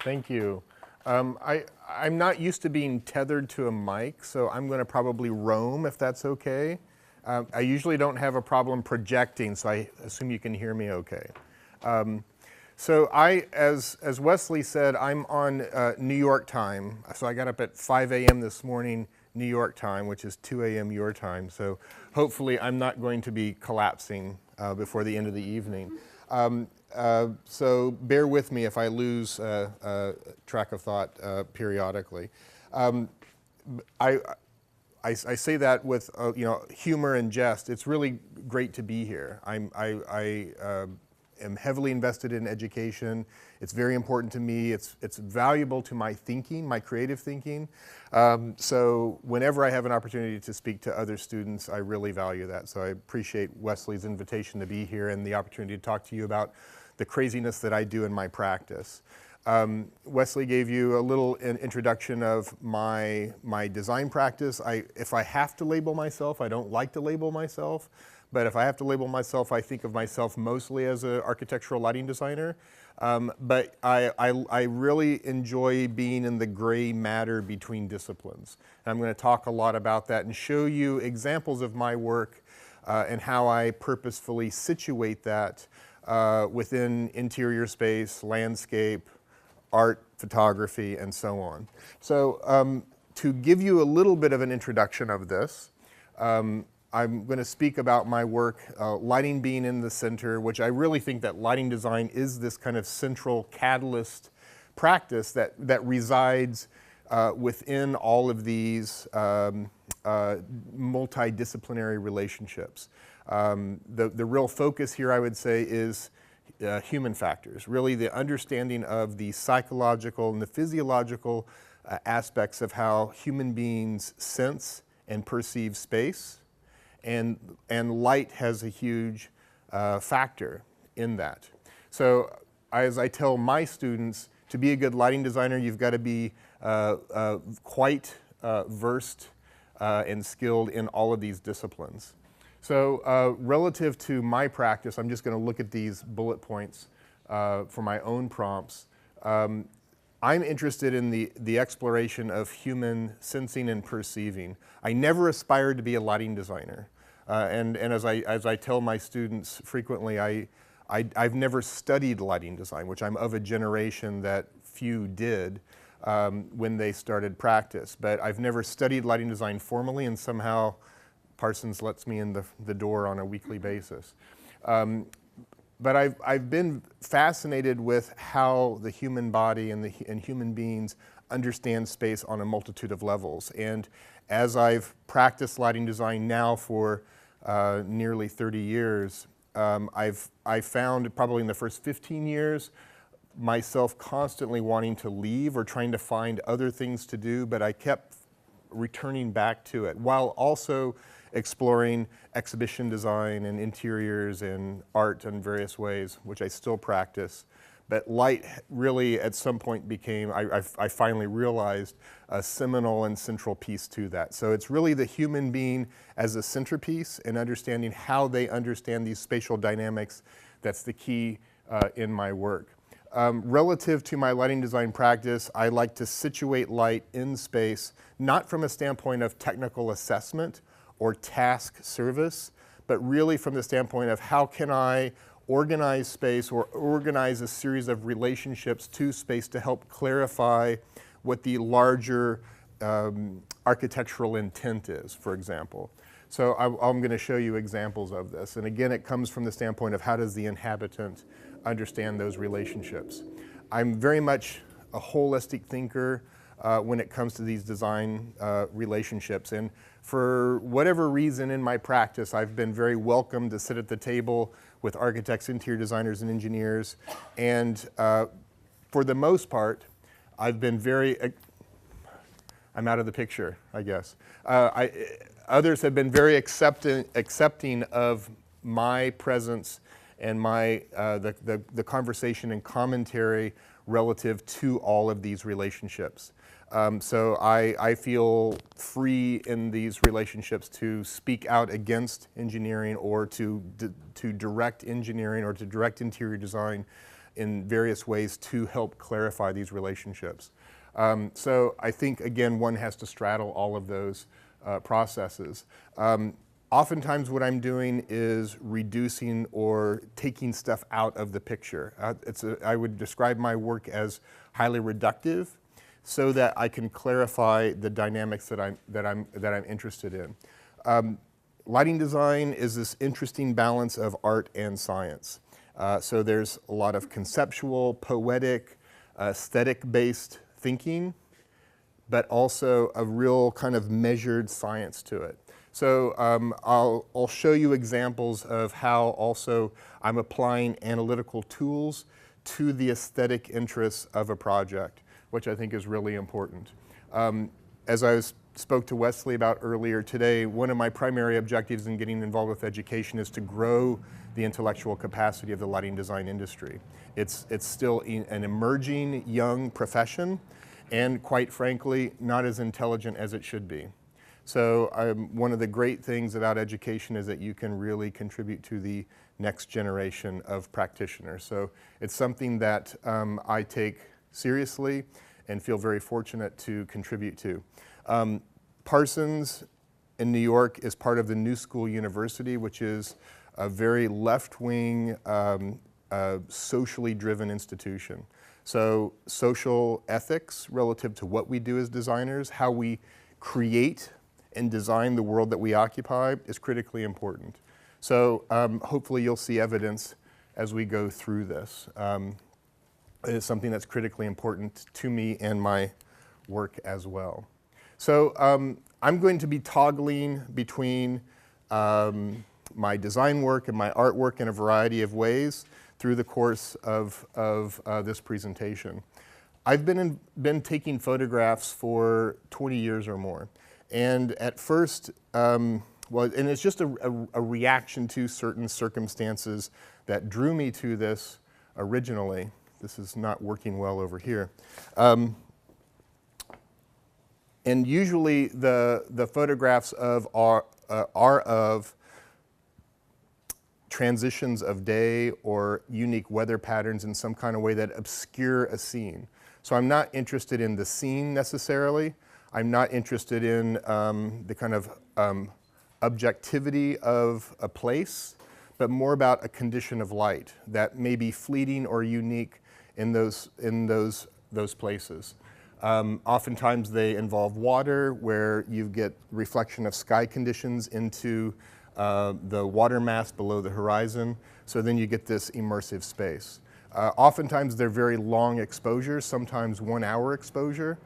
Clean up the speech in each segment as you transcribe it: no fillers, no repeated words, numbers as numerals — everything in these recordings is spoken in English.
Thank you. I'm not used to being tethered to a mic, so I'm going to probably roam if that's okay. I usually don't have a problem projecting, so I assume you can hear me okay. So as Wesley said, I'm on New York time. So I got up at 5 a.m. this morning, New York time, which is 2 a.m. your time. So hopefully I'm not going to be collapsing before the end of the evening. So bear with me if I lose track of thought periodically. I say that with humor and jest. It's really great to be here. I am heavily invested in education. It's very important to me. It's valuable to my thinking, my creative thinking. So whenever I have an opportunity to speak to other students, I really value that. So I appreciate Wesley's invitation to be here and the opportunity to talk to you about the craziness that I do in my practice. Wesley gave you a little introduction of my design practice. If I have to label myself, I don't like to label myself, but if I have to label myself, I think of myself mostly as an architectural lighting designer. But I really enjoy being in the gray matter between disciplines. And I'm going to talk a lot about that and show you examples of my work and how I purposefully situate that within interior space, landscape, art, photography, and so on. So to give you a little bit of an introduction of this, I'm going to speak about my work, lighting being in the center, which I really think that lighting design is this kind of central catalyst practice that resides within all of these multidisciplinary relationships. The real focus here, I would say, is human factors, really the understanding of the psychological and the physiological aspects of how human beings sense and perceive space, and light has a huge factor in that. So as I tell my students, to be a good lighting designer, you've got to be quite versed and skilled in all of these disciplines. So relative to my practice, I'm just going to look at these bullet points for my own prompts. I'm interested in the exploration of human sensing and perceiving. I never aspired to be a lighting designer. And as I tell my students frequently, I've never studied lighting design, which I'm of a generation that few did when they started practice. But I've never studied lighting design formally, and somehow Parsons lets me in the door on a weekly basis. But I've been fascinated with how the human body and human beings understand space on a multitude of levels. And as I've practiced lighting design now for nearly 30 years, I've found probably in the first 15 years myself constantly wanting to leave or trying to find other things to do, but I kept returning back to it while also exploring exhibition design and interiors and art in various ways, which I still practice. But light really at some point became, I finally realized, a seminal and central piece to that. So it's really the human being as a centerpiece and understanding how they understand these spatial dynamics that's the key in my work. Relative to my lighting design practice, I like to situate light in space, not from a standpoint of technical assessment or task service, but really from the standpoint of how can I organize space or organize a series of relationships to space to help clarify what the larger architectural intent is, for example. So I'm going to show you examples of this. And again, it comes from the standpoint of how does the inhabitant understand those relationships. I'm very much a holistic thinker when it comes to these design relationships. And for whatever reason in my practice, I've been very welcome to sit at the table with architects, interior designers, and engineers. And for the most part, I've been very, I'm out of the picture, I guess. Others have been very accepting of my presence and the conversation and commentary relative to all of these relationships. So I feel free in these relationships to speak out against engineering or to direct engineering or to direct interior design in various ways to help clarify these relationships. So I think, again, one has to straddle all of those processes. Oftentimes what I'm doing is reducing or taking stuff out of the picture. I would describe my work as highly reductive so that I can clarify the dynamics that I'm interested in. Lighting design is this interesting balance of art and science. So there's a lot of conceptual, poetic, aesthetic-based thinking, but also a real kind of measured science to it. So I'll show you examples of how also I'm applying analytical tools to the aesthetic interests of a project, which I think is really important. As I spoke to Wesley about earlier today, one of my primary objectives in getting involved with education is to grow the intellectual capacity of the lighting design industry. It's still an emerging young profession, and quite frankly, not as intelligent as it should be. So one of the great things about education is that you can really contribute to the next generation of practitioners. So it's something that I take seriously and feel very fortunate to contribute to. Parsons in New York is part of the New School University, which is a very left-wing, socially driven institution. So social ethics relative to what we do as designers, how we create and design the world that we occupy is critically important. So hopefully you'll see evidence as we go through this. It is something that's critically important to me and my work as well. So I'm going to be toggling between my design work and my artwork in a variety of ways through the course of this presentation. I've been taking photographs for 20 years or more. And at first, and it's just a reaction to certain circumstances that drew me to this originally. This is not working well over here. And usually the photographs are of transitions of day or unique weather patterns in some kind of way that obscure a scene. So I'm not interested in the scene necessarily. I'm not interested in the kind of objectivity of a place, but more about a condition of light that may be fleeting or unique in those places. Oftentimes they involve water, where you get reflection of sky conditions into the water mass below the horizon, so then you get this immersive space. Oftentimes they're very long exposures, sometimes 1 hour exposure.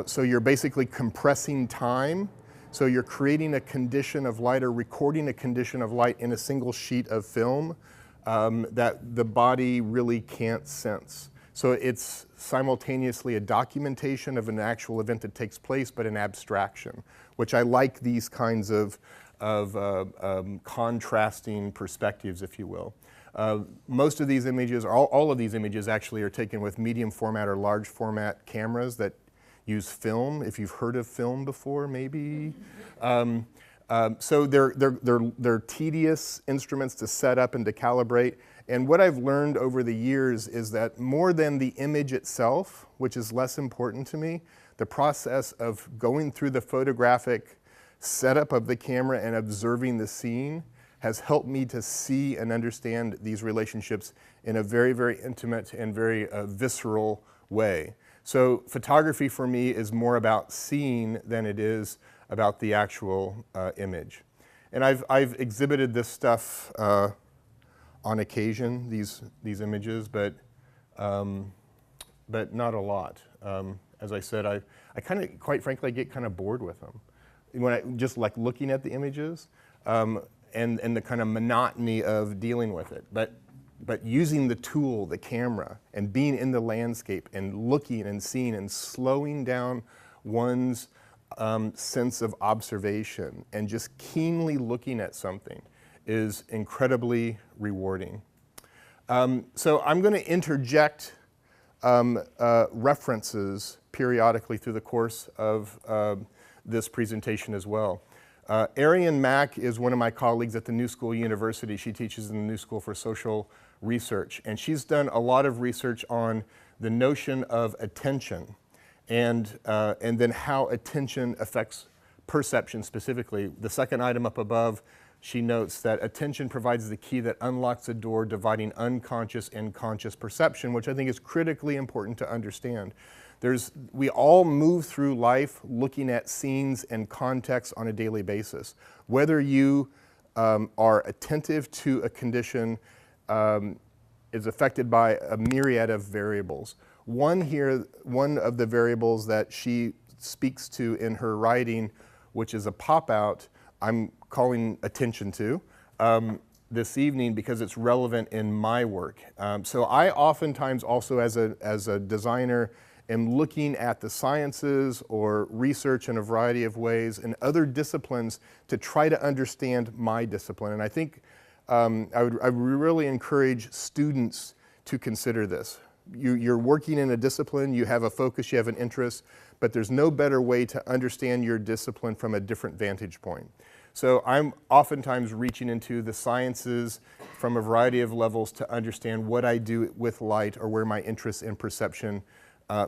So you're basically compressing time. So you're creating a condition of light or recording a condition of light in a single sheet of film that the body really can't sense. So it's simultaneously a documentation of an actual event that takes place, but an abstraction, which I like these kinds of contrasting perspectives, if you will. Most of these images, all of these images actually are taken with medium format or large format cameras that use film, if you've heard of film before, maybe. So they're tedious instruments to set up and to calibrate. And what I've learned over the years is that more than the image itself, which is less important to me, the process of going through the photographic setup of the camera and observing the scene has helped me to see and understand these relationships in a very, very intimate and very visceral way. So photography for me is more about seeing than it is about the actual image. And I've exhibited this stuff on occasion, these images, but not a lot. As I said, I kind of, quite frankly, I get kind of bored with them. When I just like looking at the images and the kind of monotony of dealing with it. But using the tool, the camera, and being in the landscape and looking and seeing and slowing down one's sense of observation and just keenly looking at something is incredibly rewarding. So I'm going to interject references periodically through the course of this presentation as well. Arian Mack is one of my colleagues at the New School University. She teaches in the New School for Social research. And she's done a lot of research on the notion of attention and then how attention affects perception specifically. The second item up above, she notes that attention provides the key that unlocks the door dividing unconscious and conscious perception, which I think is critically important to understand. We all move through life looking at scenes and context on a daily basis. Whether you are attentive to a condition is affected by a myriad of variables. One of the variables that she speaks to in her writing, which is a pop-out, I'm calling attention to this evening because it's relevant in my work. So I oftentimes also as a designer am looking at the sciences or research in a variety of ways and other disciplines to try to understand my discipline. And I think I would really encourage students to consider this. You're working in a discipline, you have a focus, you have an interest, but there's no better way to understand your discipline from a different vantage point. So I'm oftentimes reaching into the sciences from a variety of levels to understand what I do with light or where my interest in perception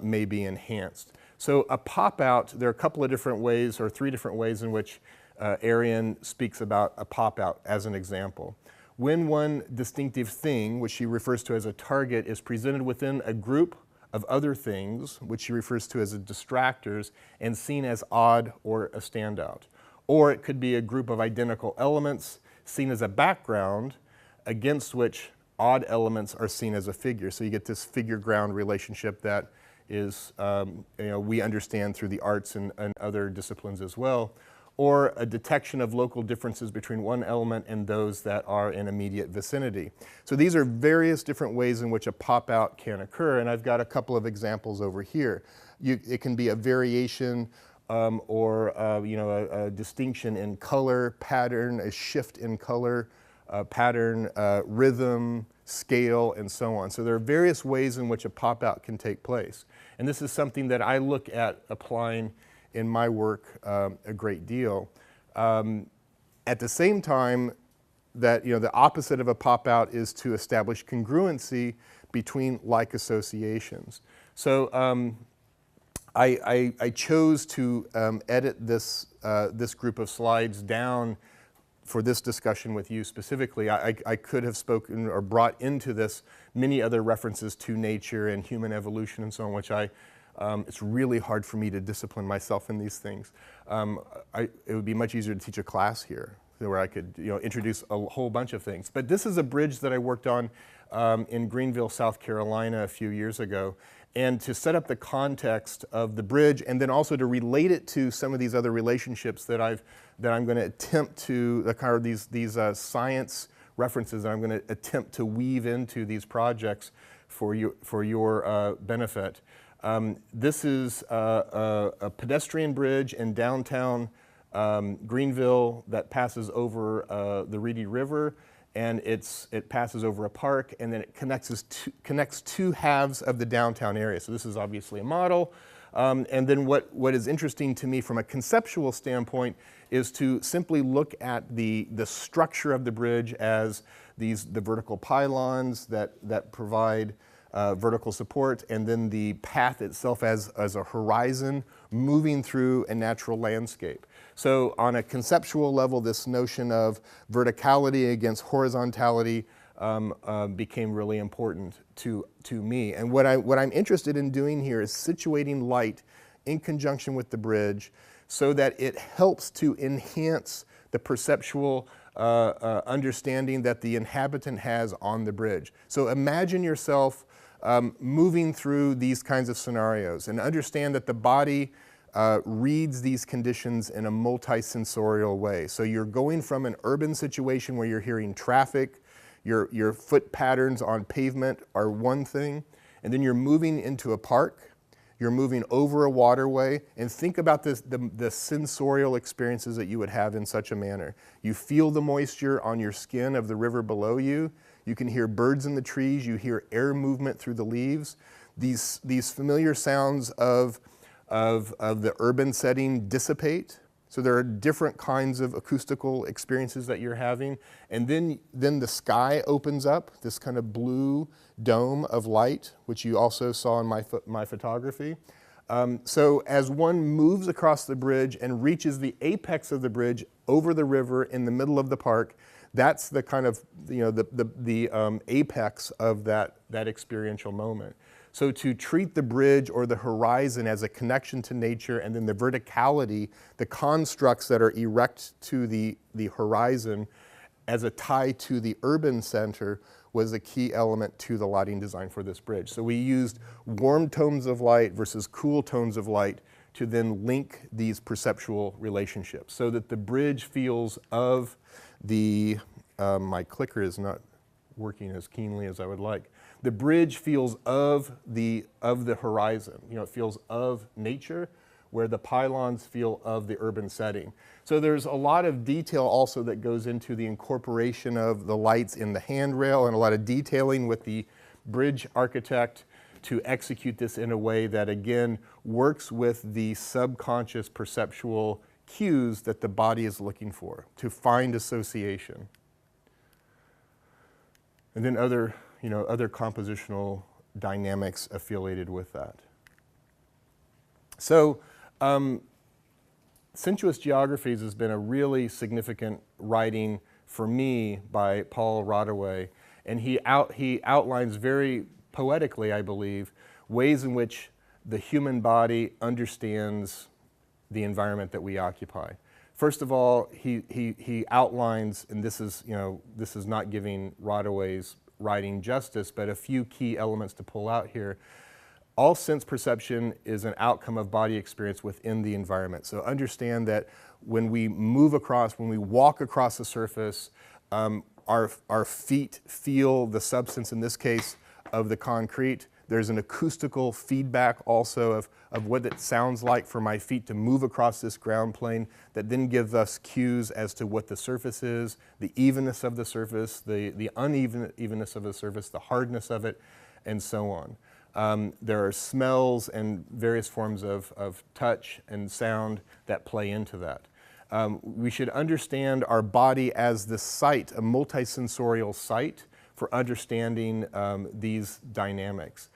may be enhanced. So a pop-out, there are a couple of different ways or three different ways in which Arian speaks about a pop-out as an example. When one distinctive thing, which she refers to as a target, is presented within a group of other things, which she refers to as distractors, and seen as odd or a standout. Or it could be a group of identical elements seen as a background against which odd elements are seen as a figure. So you get this figure-ground relationship that is, we understand through the arts and other disciplines as well, or a detection of local differences between one element and those that are in immediate vicinity. So these are various different ways in which a pop-out can occur, and I've got a couple of examples over here. It can be a variation or a distinction in color, pattern, a shift in color, pattern, rhythm, scale, and so on. So there are various ways in which a pop-out can take place. And this is something that I look at applying in my work a great deal. At the same time, that the opposite of a pop-out is to establish congruency between like associations. So I chose to edit this group of slides down for this discussion with you specifically. I could have spoken or brought into this many other references to nature and human evolution and so on, which it's really hard for me to discipline myself in these things. It would be much easier to teach a class here where I could introduce a whole bunch of things. But this is a bridge that I worked on in Greenville, South Carolina a few years ago. And to set up the context of the bridge and then also to relate it to some of these other relationships that I'm going to attempt to, these science references that I'm going to attempt to weave into these projects for your benefit. This is a pedestrian bridge in downtown Greenville that passes over the Reedy River, and it passes over a park, and then it connects two halves of the downtown area. So this is obviously a model. And then what is interesting to me from a conceptual standpoint is to simply look at the structure of the bridge as the vertical pylons that provide vertical support, and then the path itself as a horizon moving through a natural landscape. So on a conceptual level, this notion of verticality against horizontality became really important to me. And what I'm interested in doing here is situating light in conjunction with the bridge so that it helps to enhance the perceptual understanding that the inhabitant has on the bridge. So imagine yourself moving through these kinds of scenarios and understand that the body reads these conditions in a multi-sensorial way. So you're going from an urban situation where you're hearing traffic, your foot patterns on pavement are one thing, and then you're moving into a park, you're moving over a waterway, and think about the sensorial experiences that you would have in such a manner. You feel the moisture on your skin of the river below you. You can hear birds in the trees. You hear air movement through the leaves. These familiar sounds of the urban setting dissipate. So there are different kinds of acoustical experiences that you're having. And then the sky opens up, this kind of blue dome of light, which you also saw in my photography. So as one moves across the bridge and reaches the apex of the bridge over the river in the middle of the park, that's the kind of, the apex of that experiential moment. So to treat the bridge or the horizon as a connection to nature, and then the verticality, the constructs that are erect to the horizon as a tie to the urban center, was a key element to the lighting design for this bridge. So we used warm tones of light versus cool tones of light to then link these perceptual relationships so that the bridge feels of the, my clicker is not working as keenly as I would like. The bridge feels of the horizon. It feels of nature, where the pylons feel of the urban setting. So there's a lot of detail also that goes into the incorporation of the lights in the handrail, and a lot of detailing with the bridge architect to execute this in a way that, again, works with the subconscious perceptual cues that the body is looking for, to find association. And then other compositional dynamics affiliated with that. So, Sensuous Geographies has been a really significant writing for me by Paul Rodaway, and he outlines very poetically, I believe, ways in which the human body understands the environment that we occupy. First of all, he outlines, and this is not giving Rodaway's writing justice, but a few key elements to pull out here. All sense perception is an outcome of body experience within the environment. So understand that when we move across, when we walk across the surface, our feet feel the substance, in this case, of the concrete. There's an acoustical feedback also of what it sounds like for my feet to move across this ground plane that then gives us cues as to what the surface is, the evenness of the surface, the unevenness of the surface, the hardness of it, and so on. There are smells and various forms of touch and sound that play into that. We should understand our body as the site, a multi-sensorial site for understanding these dynamics.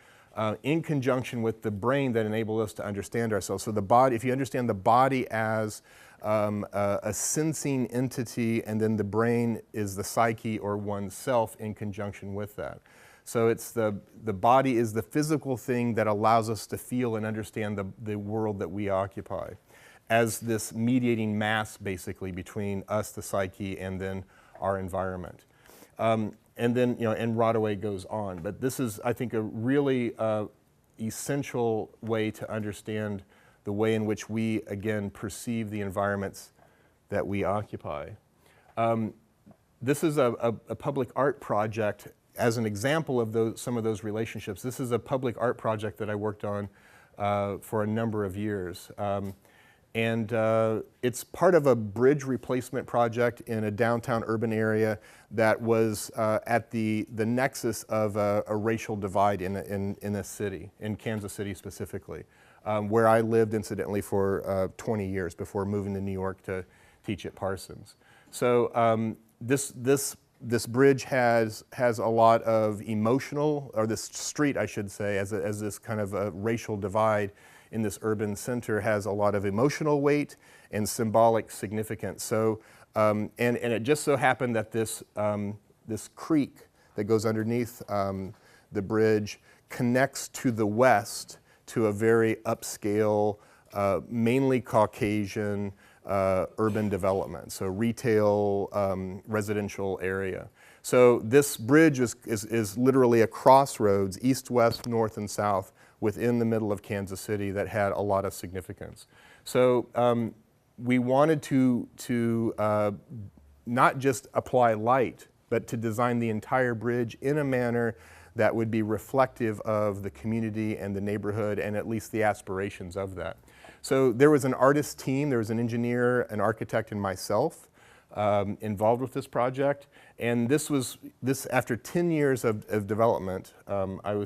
In conjunction with the brain that enable us to understand ourselves. So the body, if you understand the body as a sensing entity, and then the brain is the psyche or oneself in conjunction with that. So it's the body is the physical thing that allows us to feel and understand the world that we occupy as this mediating mass, basically, between us, the psyche, and then our environment. And then, and Rodaway goes on. But this is, I think, a really essential way to understand the way in which we, again, perceive the environments that we occupy. This is a public art project. As an example of some of those relationships, this is a public art project that I worked on for a number of years. It's part of a bridge replacement project in a downtown urban area that was at the nexus of a racial divide in a city, in Kansas City specifically, where I lived incidentally for 20 years before moving to New York to teach at Parsons. So this bridge has a lot of emotional, or this street, I should say, as this kind of a racial divide in this urban center, has a lot of emotional weight and symbolic significance. So, and it just so happened that this creek that goes underneath the bridge connects to the west to a very upscale, mainly Caucasian, urban development, so retail, residential area. So this bridge is literally a crossroads, east, west, north, and south, within the middle of Kansas City that had a lot of significance. So we wanted to not just apply light, but to design the entire bridge in a manner that would be reflective of the community and the neighborhood, and at least the aspirations of that. So there was an artist team, there was an engineer, an architect, and myself involved with this project. And this after 10 years of development. I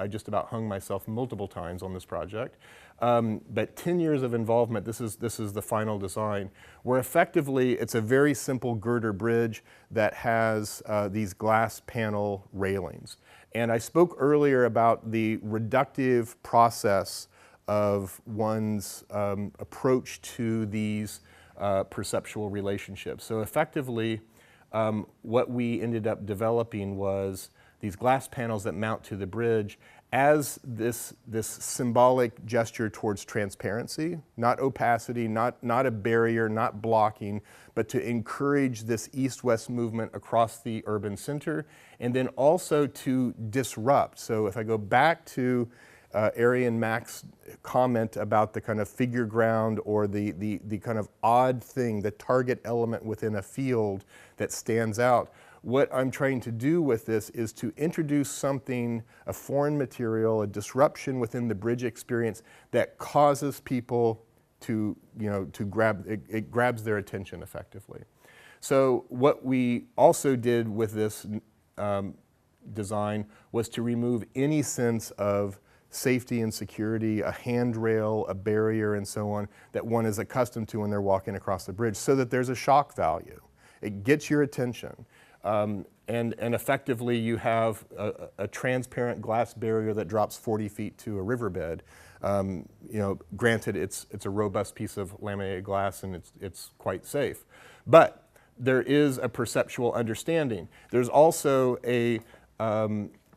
just about hung myself multiple times on this project. But 10 years of involvement, this is the final design, where effectively it's a very simple girder bridge that has these glass panel railings. And I spoke earlier about the reductive process of one's approach to these perceptual relationships. So effectively, what we ended up developing was these glass panels that mount to the bridge as this symbolic gesture towards transparency, not opacity, not a barrier, not blocking, but to encourage this east-west movement across the urban center, and then also to disrupt. So if I go back to Ari and Mac's comment about the kind of figure ground or the kind of odd thing, the target element within a field that stands out, what I'm trying to do with this is to introduce something, a foreign material, a disruption within the bridge experience that causes people to, it grabs their attention effectively. So what we also did with this design was to remove any sense of safety and security, a handrail, a barrier, and so on, that one is accustomed to when they're walking across the bridge, so that there's a shock value. It gets your attention. And effectively you have a transparent glass barrier that drops 40 feet to a riverbed. Granted, it's a robust piece of laminated glass and it's quite safe. But there is a perceptual understanding. There's also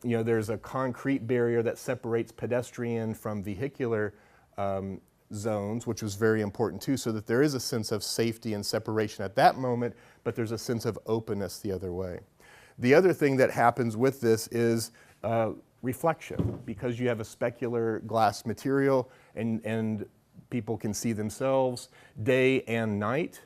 there's a concrete barrier that separates pedestrian from vehicular zones, which was very important too, so that there is a sense of safety and separation at that moment, but there's a sense of openness the other way. The other thing that happens with this is reflection, because you have a specular glass material and people can see themselves day and night.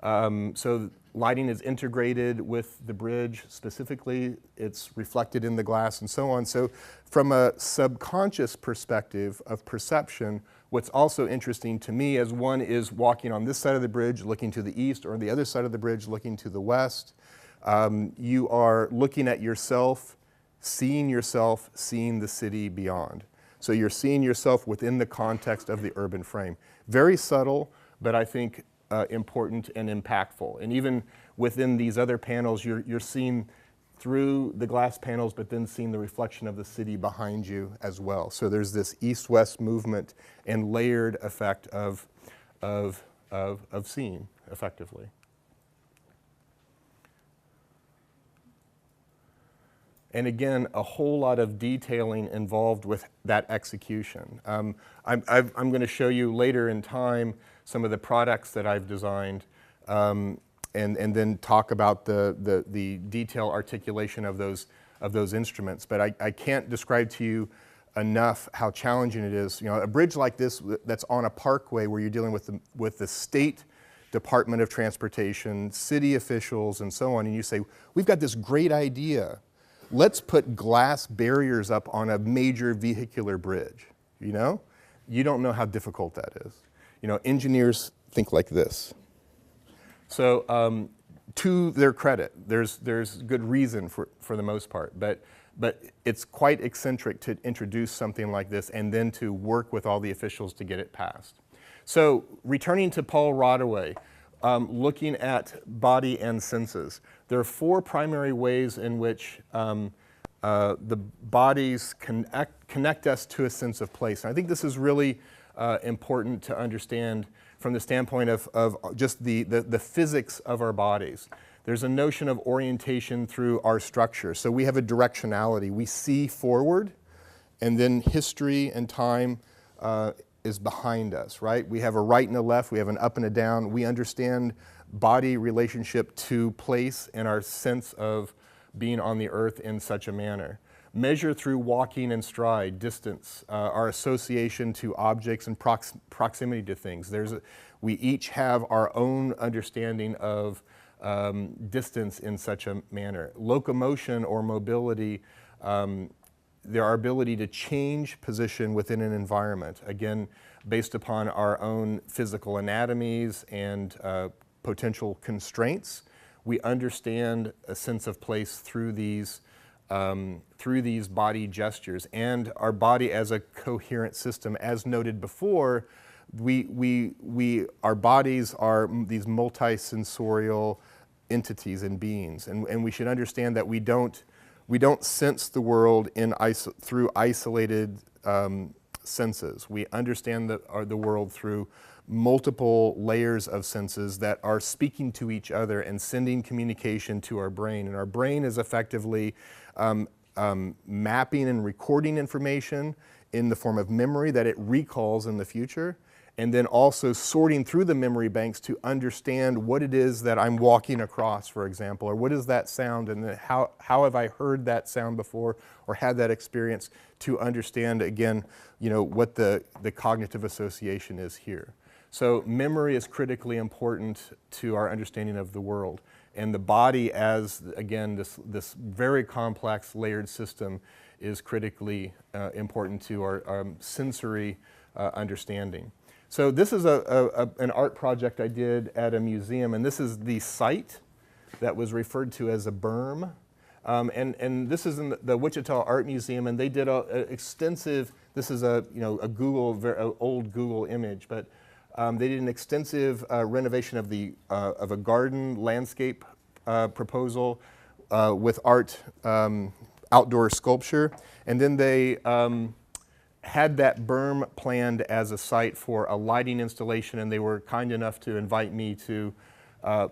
So lighting is integrated with the bridge specifically. It's reflected in the glass and so on. So from a subconscious perspective of perception, what's also interesting to me as one is walking on this side of the bridge looking to the east, or on the other side of the bridge looking to the west, you are looking at yourself, seeing the city beyond. So you're seeing yourself within the context of the urban frame. Very subtle, but I think important and impactful. And even within these other panels, you're seeing through the glass panels, but then seeing the reflection of the city behind you as well. So there's this east-west movement and layered effect of seeing effectively. And again, a whole lot of detailing involved with that execution. I'm going to show you later in time some of the products that I've designed, and then talk about the detail articulation of those instruments. But I can't describe to you enough how challenging it is. A bridge like this that's on a parkway where you're dealing with the state Department of Transportation, city officials, and so on, and you say, we've got this great idea. Let's put glass barriers up on a major vehicular bridge. You don't know how difficult that is. Engineers think like this. So to their credit, there's good reason for the most part, but it's quite eccentric to introduce something like this and then to work with all the officials to get it passed. So returning to Paul Rodaway, looking at body and senses, there are 4 primary ways in which the bodies connect us to a sense of place. And I think this is really important to understand from the standpoint of just the physics of our bodies. There's a notion of orientation through our structure. So we have a directionality. We see forward, and then history and time is behind us, right? We have a right and a left. We have an up and a down. We understand body relationship to place and our sense of being on the earth in such a manner. Measure through walking and stride, distance, our association to objects and proximity to things. We each have our own understanding of distance in such a manner. Locomotion or mobility, our ability to change position within an environment, again, based upon our own physical anatomies and potential constraints. We understand a sense of place through these body gestures, and our body as a coherent system. As noted before, our bodies are these multi-sensorial entities and beings, and we should understand that we don't sense the world through isolated senses. We understand the world through multiple layers of senses that are speaking to each other and sending communication to our brain. And our brain is effectively mapping and recording information in the form of memory that it recalls in the future, and then also sorting through the memory banks to understand what it is that I'm walking across, for example, or what is that sound, and how have I heard that sound before or had that experience, to understand, again, what the cognitive association is here. So memory is critically important to our understanding of the world, and the body as, again, this very complex layered system is critically important to our sensory understanding. So this is an art project I did at a museum, and this is the site that was referred to as a berm. And this is in the Wichita Art Museum, and they did an extensive, this is a old Google image, but they did an extensive renovation of a garden landscape proposal with art, outdoor sculpture, and then they had that berm planned as a site for a lighting installation, and they were kind enough to invite me to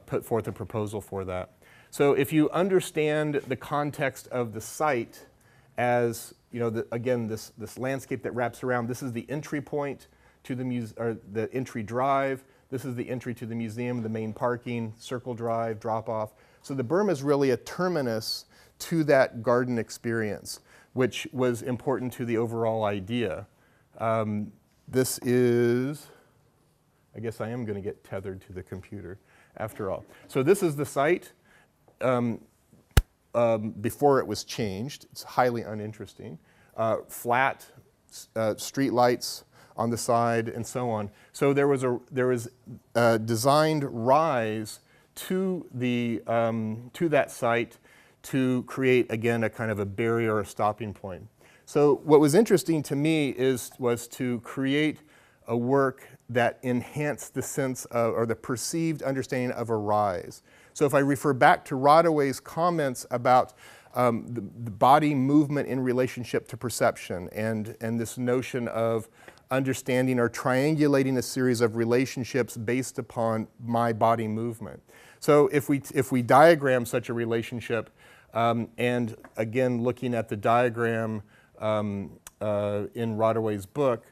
put forth a proposal for that. So if you understand the context of the site as, again, this landscape that wraps around, this is the entry point to the entry drive, this is the entry to the museum, the main parking, circle drive, drop off. So the berm is really a terminus to that garden experience, which was important to the overall idea. This is, I guess I am going to get tethered to the computer after all. So this is the site before it was changed. It's highly uninteresting. Flat street lights on the side and so on. So there was a designed rise to that site to create, again, a kind of a barrier or a stopping point. So what was interesting to me was to create a work that enhanced the sense of, or the perceived understanding of a rise. So if I refer back to Rodaway's comments about the body movement in relationship to perception, and this notion of understanding or triangulating a series of relationships based upon my body movement. So if we diagram such a relationship, and again, looking at the diagram in Rodaway's book,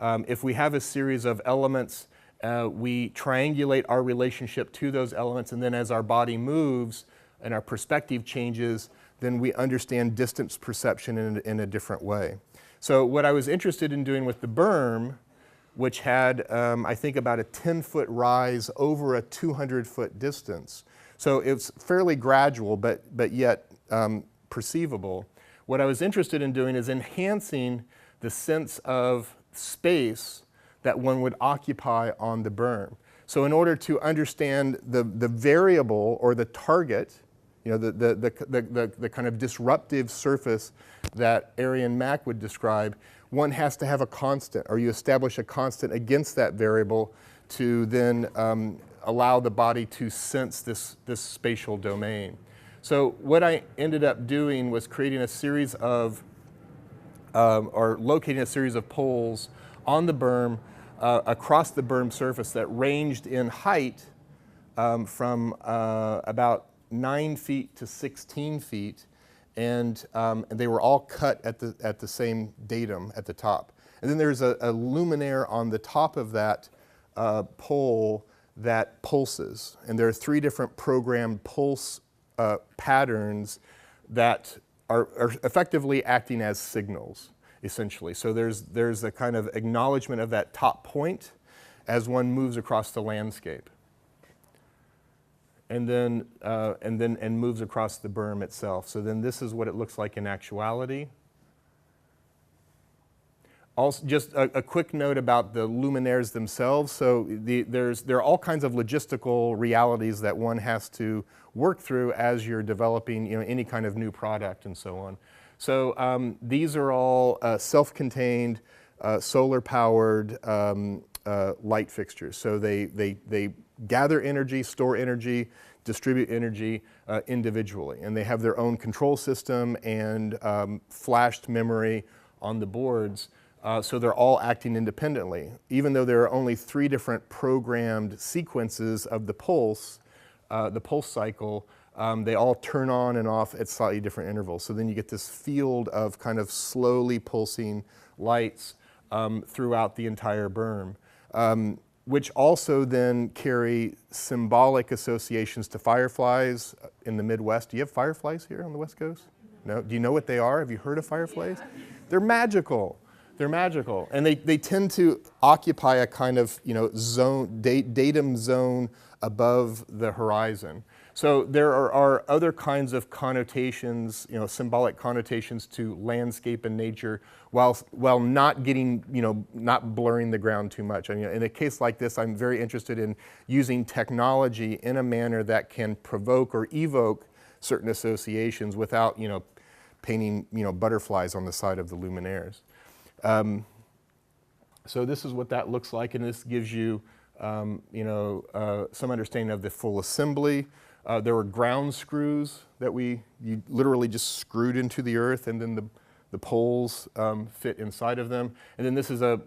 if we have a series of elements, we triangulate our relationship to those elements, and then as our body moves and our perspective changes, then we understand distance perception in a different way. So what I was interested in doing with the berm, which had, I think, about a 10-foot rise over a 200-foot distance. So it's fairly gradual, but yet perceivable. What I was interested in doing is enhancing the sense of space that one would occupy on the berm. So in order to understand the variable or the target, the kind of disruptive surface that Arian Mack would describe, one has to have a constant, or you establish a constant against that variable to then allow the body to sense this spatial domain. So what I ended up doing was creating a series of, or locating a series of poles on the berm, across the berm surface that ranged in height from about 9 feet to 16 feet, and they were all cut at the same datum at the top. And then there's a luminaire on the top of that pole that pulses, and there are 3 different programmed pulse patterns that are effectively acting as signals, essentially. So there's a kind of acknowledgement of that top point as one moves across the landscape, and then moves across the berm itself. So then this is what it looks like in actuality. Also, just a quick note about the luminaires themselves. So there are all kinds of logistical realities that one has to work through as you're developing, any kind of new product and so on. So these are all self-contained, solar-powered light fixtures. So they gather energy, store energy, distribute energy individually, and they have their own control system and flashed memory on the boards. So they're all acting independently. Even though there are only 3 different programmed sequences of the pulse cycle, they all turn on and off at slightly different intervals. So then you get this field of kind of slowly pulsing lights throughout the entire berm, which also then carry symbolic associations to fireflies in the Midwest. Do you have fireflies here on the West Coast? No? Do you know what they are? Have you heard of fireflies? They're magical. They're magical, and they tend to occupy a kind of zone, datum zone above the horizon. So there are other kinds of connotations, symbolic connotations to landscape and nature, while not getting, not blurring the ground too much. I mean, in a case like this, I'm very interested in using technology in a manner that can provoke or evoke certain associations without, painting, butterflies on the side of the luminaires. So this is what that looks like, and this gives you, some understanding of the full assembly. There were ground screws that you literally just screwed into the earth, and then the poles fit inside of them. And then this is a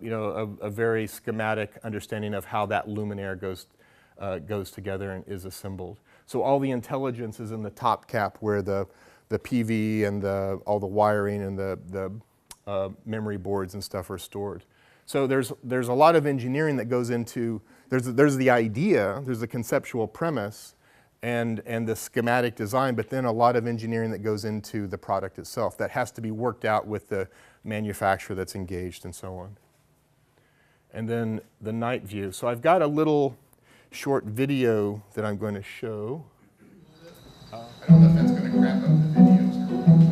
very schematic understanding of how that luminaire goes together and is assembled. So all the intelligence is in the top cap where the PV and all the wiring and the memory boards and stuff are stored. So there's a lot of engineering that goes into, there's the idea, there's the conceptual premise and the schematic design, but then a lot of engineering that goes into the product itself that has to be worked out with the manufacturer that's engaged and so on. And then the night view. So I've got a little short video that I'm going to show. I don't know if that's going to crap up the videos or what.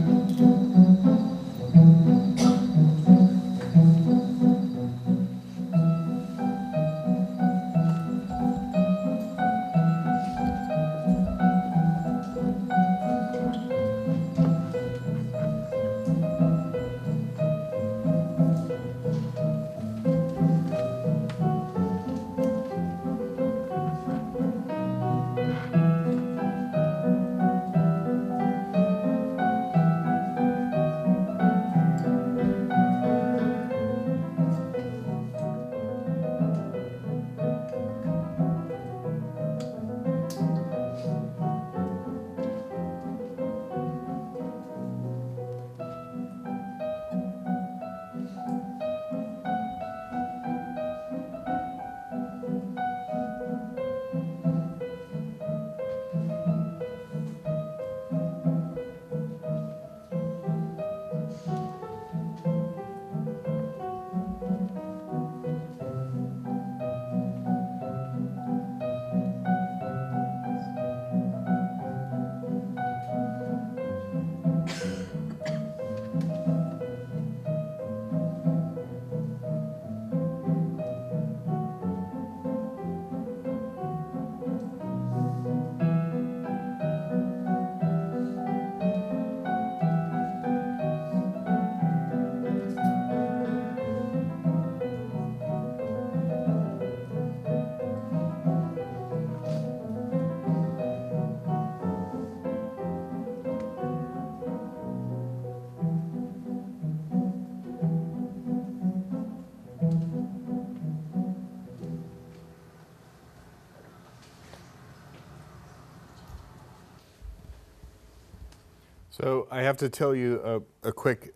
So I have to tell you a quick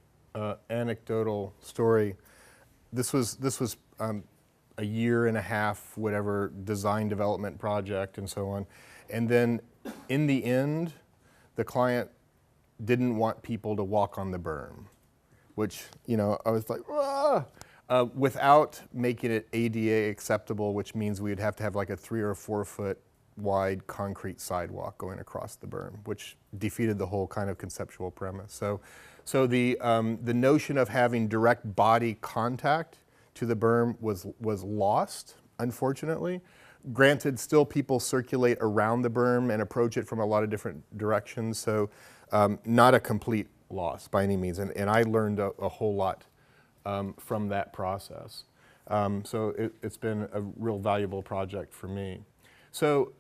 anecdotal story. This was a year and a half, whatever, design development project and so on. And then in the end, the client didn't want people to walk on the berm, which, I was like, ah! Without making it ADA acceptable, which means we'd have to have like a 3 or 4 foot wide concrete sidewalk going across the berm, which defeated the whole kind of conceptual premise. So So the notion of having direct body contact to the berm was lost, unfortunately. Granted, still people circulate around the berm and approach it from a lot of different directions, so not a complete loss by any means. And I learned a whole lot from that process. So it's been a real valuable project for me. So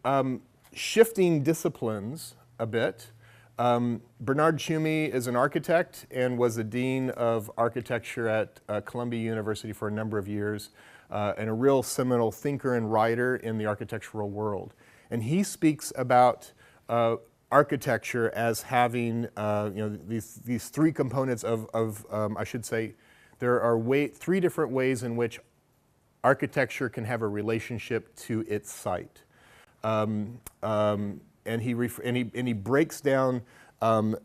shifting disciplines a bit, Bernard Tschumi is an architect and was the Dean of Architecture at Columbia University for a number of years, and a real seminal thinker and writer in the architectural world. And he speaks about architecture as having these three components of I should say, there are three different ways in which architecture can have a relationship to its site. And he breaks down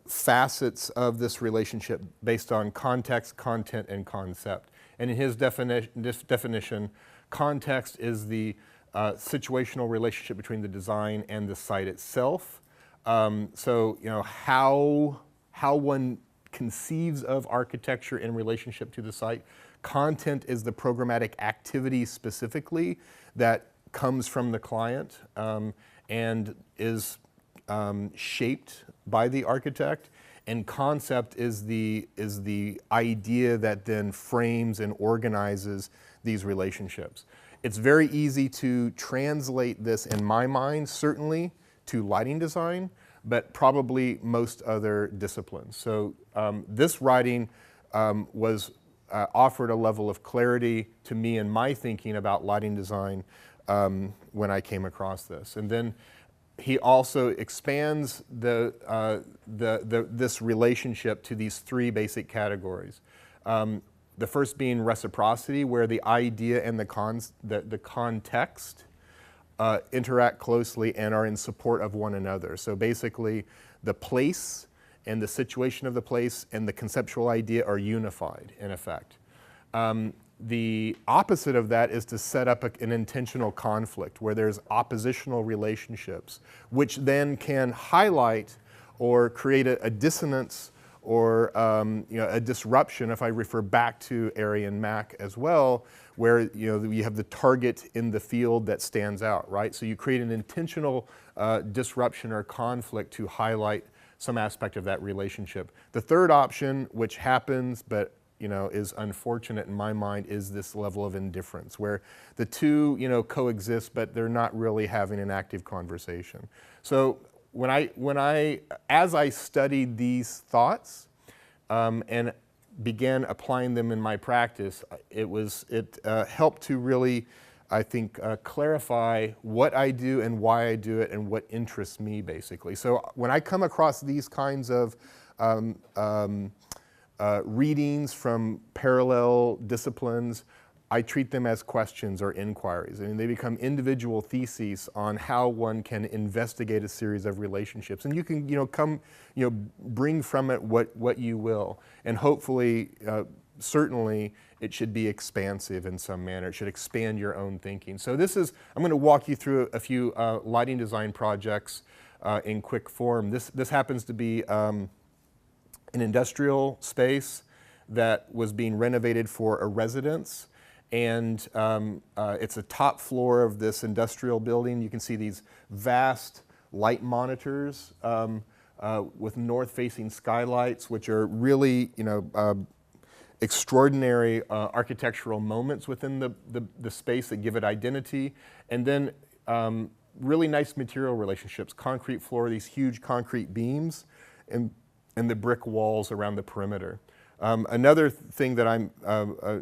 facets of this relationship based on context, content, and concept. And in his definition, context is the situational relationship between the design and the site itself. So how one conceives of architecture in relationship to the site. Content is the programmatic activity specifically that comes from the client and is shaped by the architect. And concept is the idea that then frames and organizes these relationships. It's very easy to translate this, in my mind, certainly to lighting design, but probably most other disciplines. So this writing was offered a level of clarity to me in my thinking about lighting design when I came across this. And then he also expands this relationship to these three basic categories. The first being reciprocity, where the idea and the context interact closely and are in support of one another. So basically, the place and the situation of the place and the conceptual idea are unified, in effect. The opposite of that is to set up an intentional conflict where there's oppositional relationships, which then can highlight or create a dissonance or a disruption, if I refer back to Arian Mack as well, where you have the target in the field that stands out, right? So you create an intentional disruption or conflict to highlight some aspect of that relationship. The third option, which happens but is unfortunate in my mind, is this level of indifference, where the two coexist, but they're not really having an active conversation. So as I studied these thoughts and began applying them in my practice, it helped to really, I think, clarify what I do and why I do it and what interests me, basically. So when I come across these kinds of readings from parallel disciplines, I treat them as questions or inquiries, and they become individual theses on how one can investigate a series of relationships. And you can, bring from it what you will, and hopefully, certainly, it should be expansive in some manner. It should expand your own thinking. So I'm going to walk you through a few lighting design projects in quick form. This happens to be an industrial space that was being renovated for a residence. And it's a top floor of this industrial building. You can see these vast light monitors with north-facing skylights, which are really, extraordinary architectural moments within the space that give it identity. And then really nice material relationships, concrete floor, these huge concrete beams, and the brick walls around the perimeter. Another thing that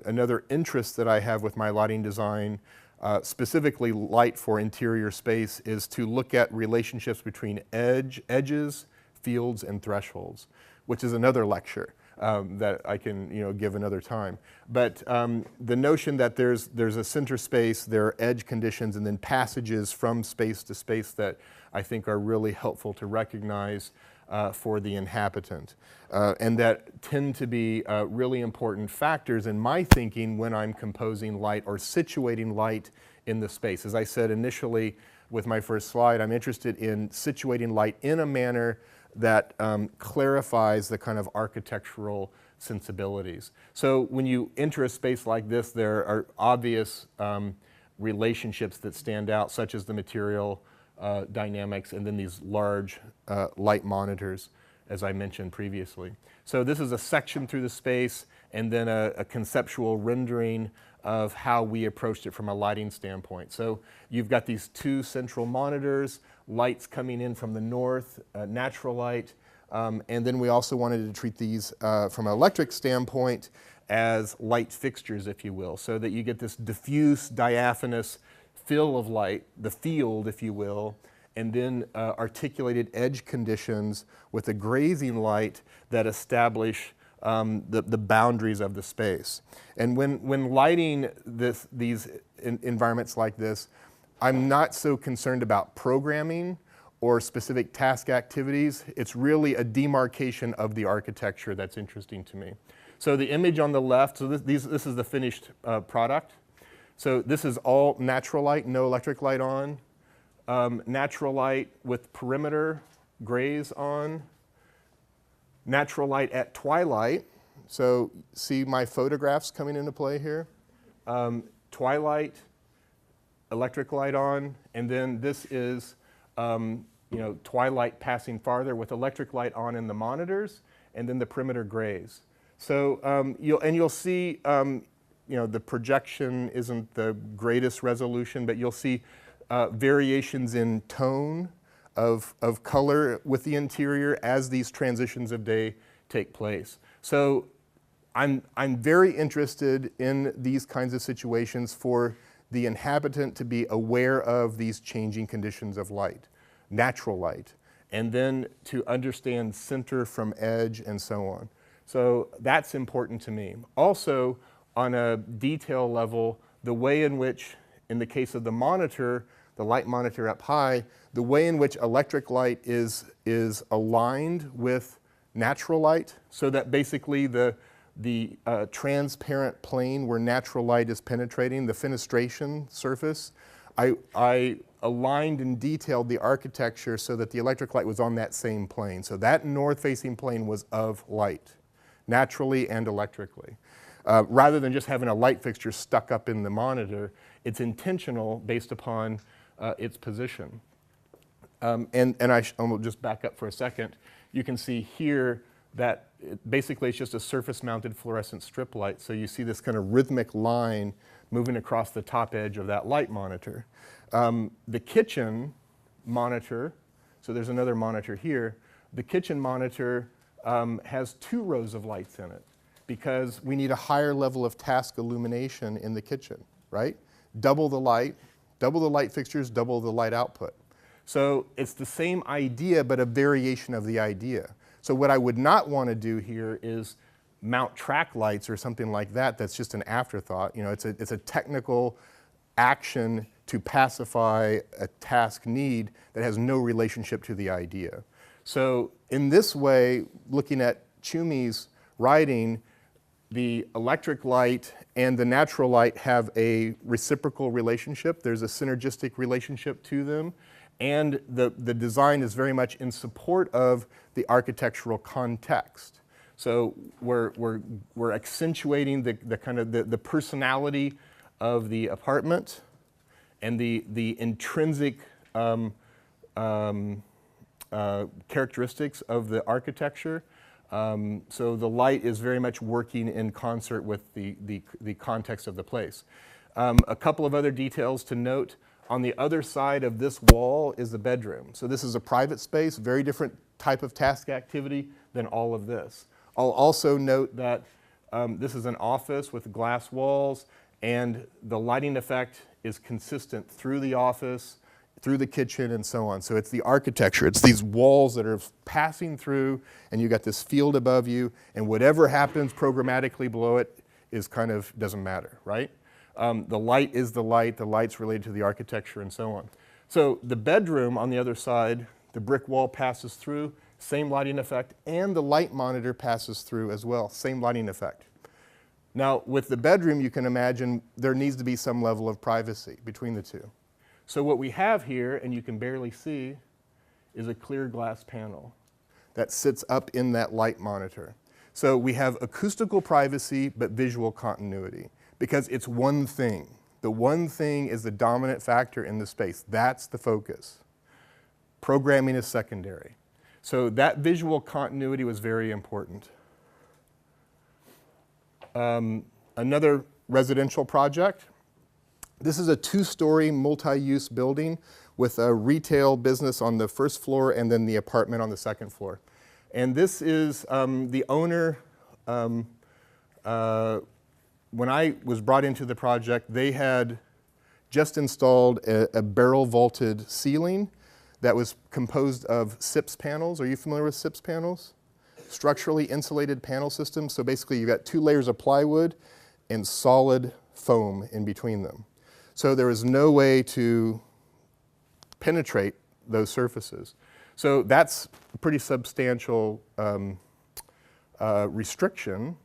another interest that I have with my lighting design, specifically light for interior space, is to look at relationships between edges, fields, and thresholds, which is another lecture that I can give another time. But the notion that there's a center space, there are edge conditions, and then passages from space to space that I think are really helpful to recognize for the inhabitant, and that tend to be really important factors in my thinking when I'm composing light or situating light in the space. As I said initially with my first slide, I'm interested in situating light in a manner that clarifies the kind of architectural sensibilities. So when you enter a space like this, there are obvious relationships that stand out, such as the material dynamics and then these large light monitors, as I mentioned previously. So this is a section through the space and then a conceptual rendering of how we approached it from a lighting standpoint. So you've got these two central monitors, lights coming in from the north, natural light, and then we also wanted to treat these from an electric standpoint as light fixtures, if you will, so that you get this diffuse, diaphanous fill of light, the field, if you will, and then articulated edge conditions with a grazing light that establish the boundaries of the space. And when lighting these environments like this, I'm not so concerned about programming or specific task activities. It's really a demarcation of the architecture that's interesting to me. So the image on the left, so this is the finished product. So this is all natural light, no electric light on. Natural light with perimeter grays on. Natural light at twilight. So see my photographs coming into play here. Twilight, electric light on, and then this is twilight passing farther with electric light on in the monitors, and then the perimeter grays. So you'll see the projection isn't the greatest resolution, but you'll see variations in tone of color with the interior as these transitions of day take place. So I'm very interested in these kinds of situations for the inhabitant to be aware of these changing conditions of light, natural light, and then to understand center from edge and so on. So that's important to me. Also, on a detail level, the way in which, in the case of the monitor, the light monitor up high, the way in which electric light is aligned with natural light, so that basically the transparent plane where natural light is penetrating, the fenestration surface, I aligned and detailed the architecture so that the electric light was on that same plane. So that north-facing plane was of light, naturally and electrically. Rather than just having a light fixture stuck up in the monitor, it's intentional based upon its position. And I'll just back up for a second. You can see here that basically it's just a surface-mounted fluorescent strip light. So you see this kind of rhythmic line moving across the top edge of that light monitor. The kitchen monitor, so there's another monitor here. The kitchen monitor has two rows of lights in it because we need a higher level of task illumination in the kitchen, right? Double the light fixtures, double the light output. So it's the same idea, but a variation of the idea. So what I would not want to do here is mount track lights or something like that. That's just an afterthought. It's a technical action to pacify a task need that has no relationship to the idea. So in this way, looking at Tchumi's writing, the electric light and the natural light have a reciprocal relationship. There's a synergistic relationship to them. And the design is very much in support of the architectural context. So we're accentuating the kind of the personality of the apartment and the intrinsic characteristics of the architecture. So the light is very much working in concert with the context of the place. A couple of other details to note. On the other side of this wall is the bedroom. So this is a private space, very different type of task activity than all of this. I'll also note that this is an office with glass walls, and the lighting effect is consistent through the office, through the kitchen, and so on. So it's the architecture. It's these walls that are passing through, and you got this field above you, and whatever happens programmatically below it is kind of doesn't matter, right? The light is the light's related to the architecture and so on. So the bedroom on the other side, the brick wall passes through, same lighting effect, and the light monitor passes through as well, same lighting effect. Now with the bedroom, you can imagine there needs to be some level of privacy between the two. So what we have here, and you can barely see, is a clear glass panel. that sits up in that light monitor. So we have acoustical privacy, but visual continuity, because it's one thing. The one thing is the dominant factor in the space. That's the focus. Programming is secondary. So that visual continuity was very important. Another residential project. This is a 2-story multi-use building with a retail business on the first floor and then the apartment on the second floor. And this is the owner. When I was brought into the project, they had just installed a barrel vaulted ceiling that was composed of SIPS panels. Are you familiar with SIPS panels? Structurally insulated panel system. So basically you've got 2 layers of plywood and solid foam in between them. So there is no way to penetrate those surfaces. So that's a pretty substantial restriction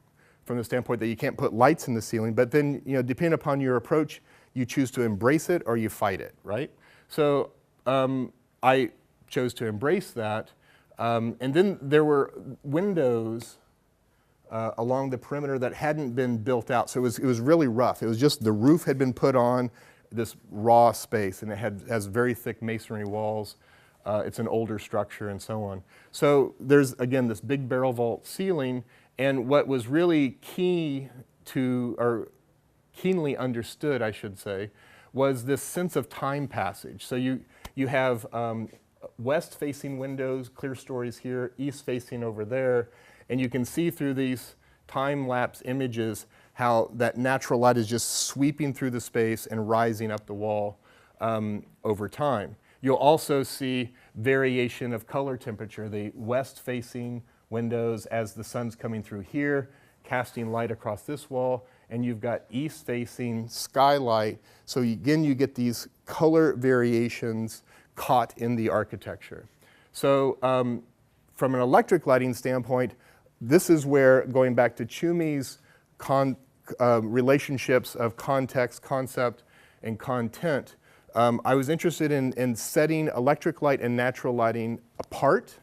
from the standpoint that you can't put lights in the ceiling, but then, you know, depending upon your approach, you choose to embrace it or you fight it, right? So I chose to embrace that. And then there were windows along the perimeter that hadn't been built out. So it was really rough. It was just the roof had been put on this raw space, and it has very thick masonry walls. It's an older structure and so on. So there's, again, this big barrel vault ceiling, and what was really key to, or keenly understood, I should say, was this sense of time passage. So you have west-facing windows, clear stories here, east-facing over there, and you can see through these time-lapse images how that natural light is just sweeping through the space and rising up the wall over time. You'll also see variation of color temperature, the west-facing windows as the sun's coming through here, casting light across this wall, and you've got east-facing skylight. So again, you get these color variations caught in the architecture. So from an electric lighting standpoint, this is where, going back to Chumi's relationships of context, concept, and content, I was interested in setting electric light and natural lighting apart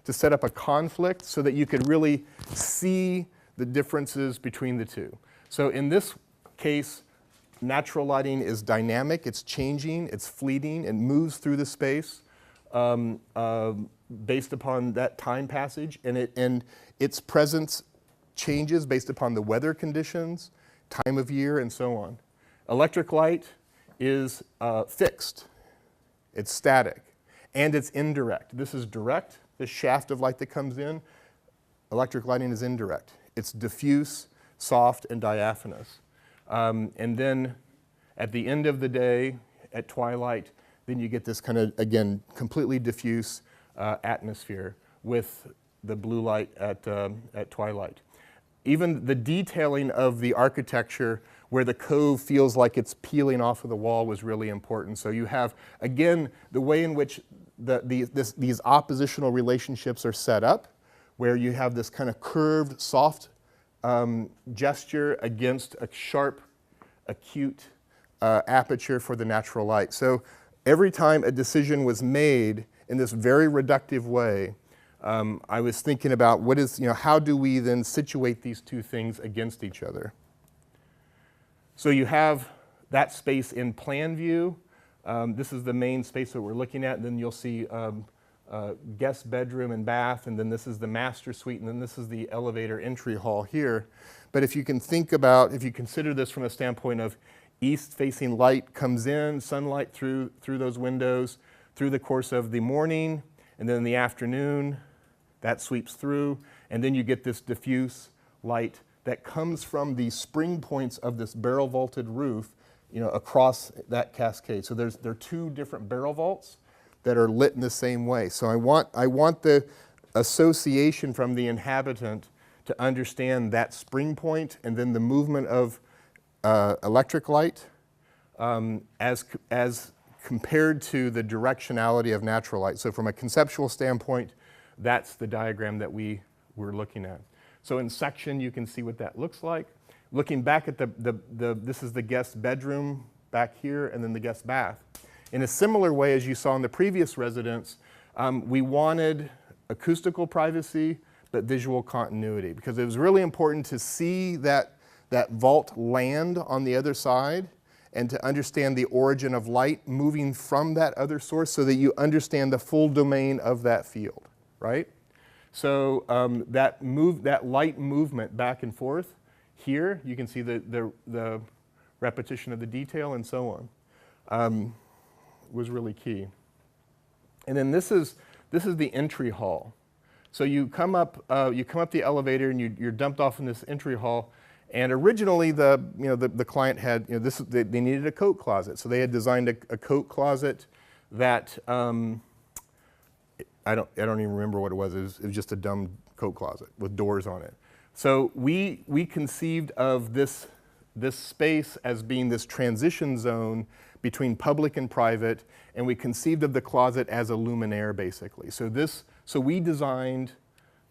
to set up a conflict so that you could really see the differences between the two. So in this case, natural lighting is dynamic, it's changing, it's fleeting, it moves through the space based upon that time passage, and its presence changes based upon the weather conditions, time of year, and so on. Electric light is fixed, it's static, and it's indirect. This is direct, this shaft of light that comes in. Electric lighting is indirect. It's diffuse, soft, and diaphanous. And then at the end of the day, at twilight, then you get this kind of, again, completely diffuse atmosphere with the blue light at twilight. Even the detailing of the architecture where the cove feels like it's peeling off of the wall was really important. So you have, again, the way in which these oppositional relationships are set up, where you have this kind of curved, soft gesture against a sharp, acute aperture for the natural light. So every time a decision was made in this very reductive way, I was thinking about how do we then situate these two things against each other? So you have that space in plan view. This is the main space that we're looking at, and then you'll see guest bedroom and bath, and then this is the master suite, and then this is the elevator entry hall here. But if you can think about, if you consider this from a standpoint of east-facing light comes in, sunlight through those windows through the course of the morning, and then in the afternoon, that sweeps through, and then you get this diffuse light that comes from the spring points of this barrel vaulted roof, across that cascade. So there are two different barrel vaults that are lit in the same way. So I want the association from the inhabitant to understand that spring point and then the movement of electric light as compared to the directionality of natural light. So from a conceptual standpoint, that's the diagram that we were looking at. So in section, you can see what that looks like. Looking back at this is the guest bedroom back here, and then the guest bath. In a similar way as you saw in the previous residence, we wanted acoustical privacy, but visual continuity, because it was really important to see that vault land on the other side and to understand the origin of light moving from that other source so that you understand the full domain of that field, right? So that light movement back and forth, here you can see the repetition of the detail and so on, was really key. And then this is the entry hall. So you come up the elevator and you're dumped off in this entry hall. And originally the client had, they needed a coat closet. So they had designed a coat closet that, I don't even remember what it was. It was just a dumb coat closet with doors on it. So we conceived of this space as being this transition zone between public and private, and we conceived of the closet as a luminaire, basically. So we designed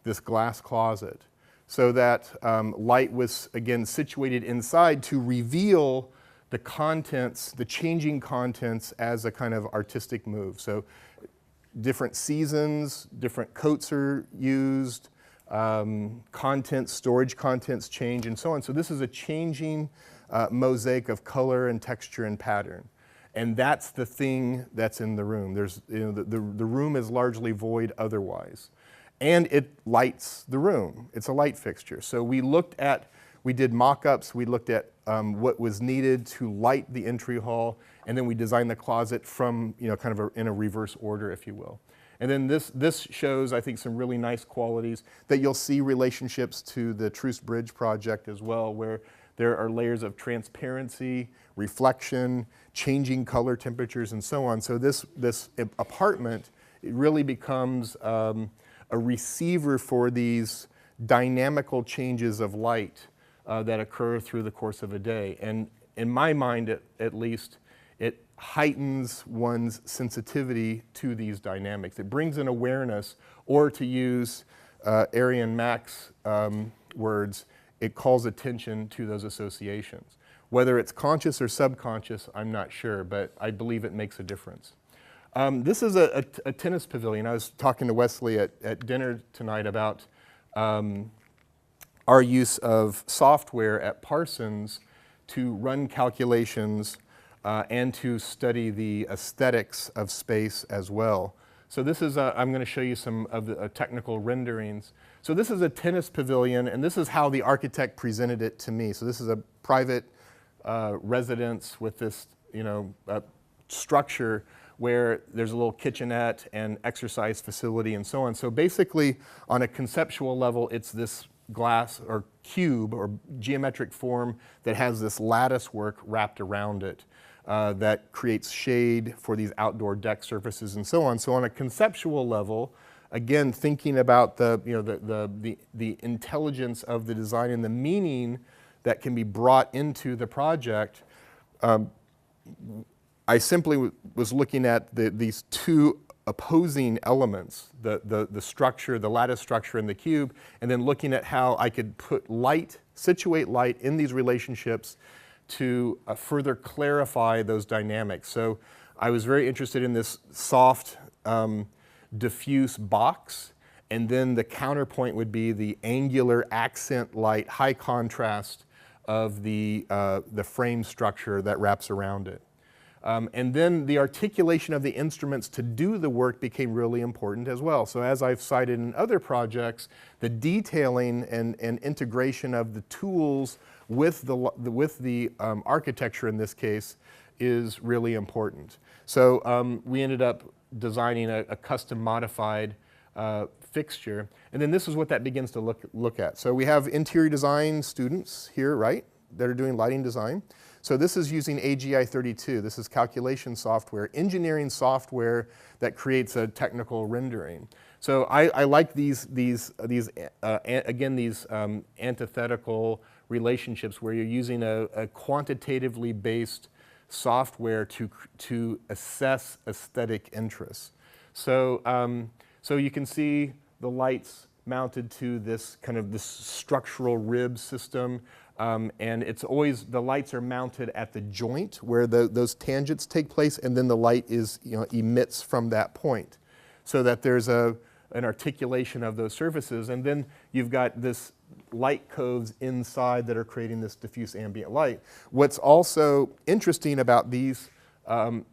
this glass closet so that light was, again, situated inside to reveal the contents, the changing contents as a kind of artistic move. So different seasons, different coats are used, storage contents change, and so on. So this is a changing mosaic of color and texture and pattern. And that's the thing that's in the room. The room is largely void otherwise. And it lights the room. It's a light fixture. So we did mock-ups, we looked at what was needed to light the entry hall, and then we designed the closet from, kind of in a reverse order, if you will. And then this shows, I think, some really nice qualities that you'll see relationships to the Greenville Bridge project as well, where there are layers of transparency, reflection, changing color temperatures, and so on. So this apartment, it really becomes a receiver for these dynamical changes of light that occur through the course of a day. And in my mind, at least, it heightens one's sensitivity to these dynamics. It brings an awareness, or to use Arian Mack's words, it calls attention to those associations. Whether it's conscious or subconscious, I'm not sure, but I believe it makes a difference. This is a tennis pavilion. I was talking to Wesley at dinner tonight about our use of software at Parsons to run calculations and to study the aesthetics of space as well. So this is, I'm going to show you some of the technical renderings. So this is a tennis pavilion, and this is how the architect presented it to me. So this is a private residence with this, structure where there's a little kitchenette and exercise facility and so on. So basically, on a conceptual level, it's this glass or cube or geometric form that has this lattice work wrapped around it that creates shade for these outdoor deck surfaces and so on. So on a conceptual level, again, thinking about the intelligence of the design and the meaning that can be brought into the project, I simply was looking at these two opposing elements, the structure, the lattice structure and the cube, and then looking at how I could situate light in these relationships to further clarify those dynamics. So I was very interested in this soft, diffuse box, and then the counterpoint would be the angular accent light, high contrast of the frame structure that wraps around it. And then the articulation of the instruments to do the work became really important as well. So as I've cited in other projects, the detailing and integration of the tools with the architecture in this case is really important. So we ended up designing a custom modified fixture. And then this is what that begins to look at. So we have interior design students here, right, that are doing lighting design. So this is using AGI 32. This is calculation software, engineering software that creates a technical rendering. So I like these antithetical relationships where you're using a quantitatively based software to assess aesthetic interests. So you can see the lights mounted to this structural rib system. And it's always, the lights are mounted at the joint where those tangents take place, and then the light is, emits from that point. So that there's an articulation of those surfaces. And then you've got this light coves inside that are creating this diffuse ambient light. What's also interesting about these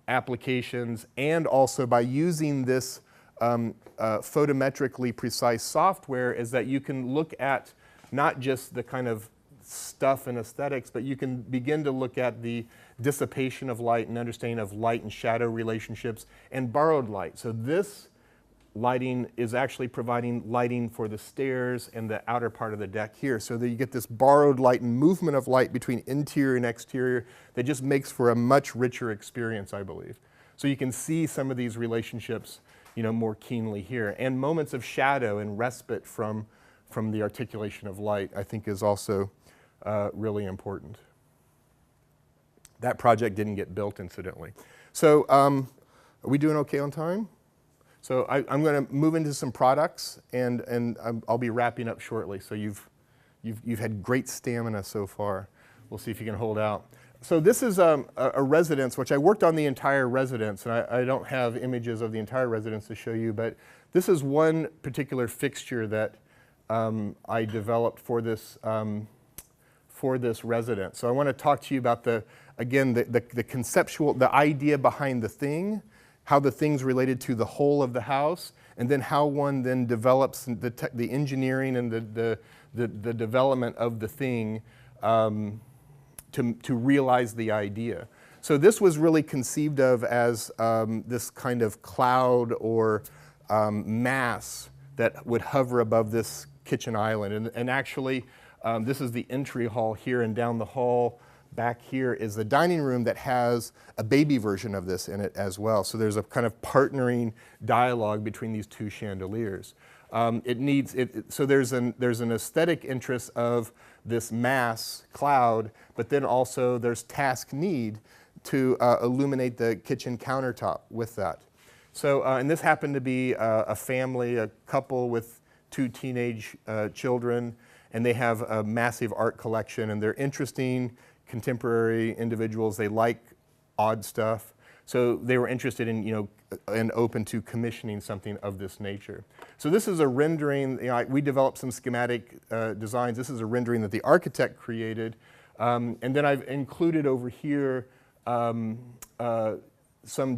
applications, and also by using this photometrically precise software, is that you can look at not just the kind of stuff and aesthetics, but you can begin to look at the dissipation of light and understanding of light and shadow relationships and borrowed light. So this lighting is actually providing lighting for the stairs and the outer part of the deck here, so that you get this borrowed light and movement of light between interior and exterior that just makes for a much richer experience, I believe. So you can see some of these relationships, you know, more keenly here. And moments of shadow and respite from the articulation of light, I think, is also really important. That project didn't get built, incidentally. So are we doing okay on time? So I'm going to move into some products, and I'll be wrapping up shortly. So you've had great stamina so far. We'll see if you can hold out. So this is a residence, which I worked on the entire residence, and I don't have images of the entire residence to show you, but this is one particular fixture that I developed for this residence. So I want to talk to you about the conceptual, the idea behind the thing, how the thing's related to the whole of the house, and then how one then develops the engineering and the development of the thing to realize the idea. So this was really conceived of as this kind of cloud or mass that would hover above this kitchen island. And actually, this is the entry hall here, and down the hall back here is the dining room that has a baby version of this in it as well. So there's a kind of partnering dialogue between these two chandeliers. So there's an aesthetic interest of this mass cloud, but then also there's task need to illuminate the kitchen countertop with that. So, and this happened to be a family, a couple with 2 teenage children, and they have a massive art collection, and they're interesting, contemporary individuals. They like odd stuff. So they were interested in, and open to commissioning something of this nature. So this is a rendering. We developed some schematic designs. This is a rendering that the architect created. And then I've included over here some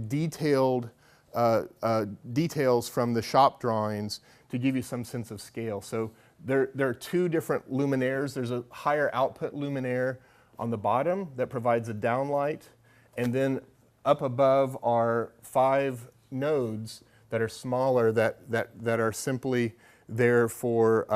detailed details from the shop drawings to give you some sense of scale. So there are 2 different luminaires. There's a higher output luminaire on the bottom that provides a downlight, and then up above are 5 nodes that are smaller that are simply there for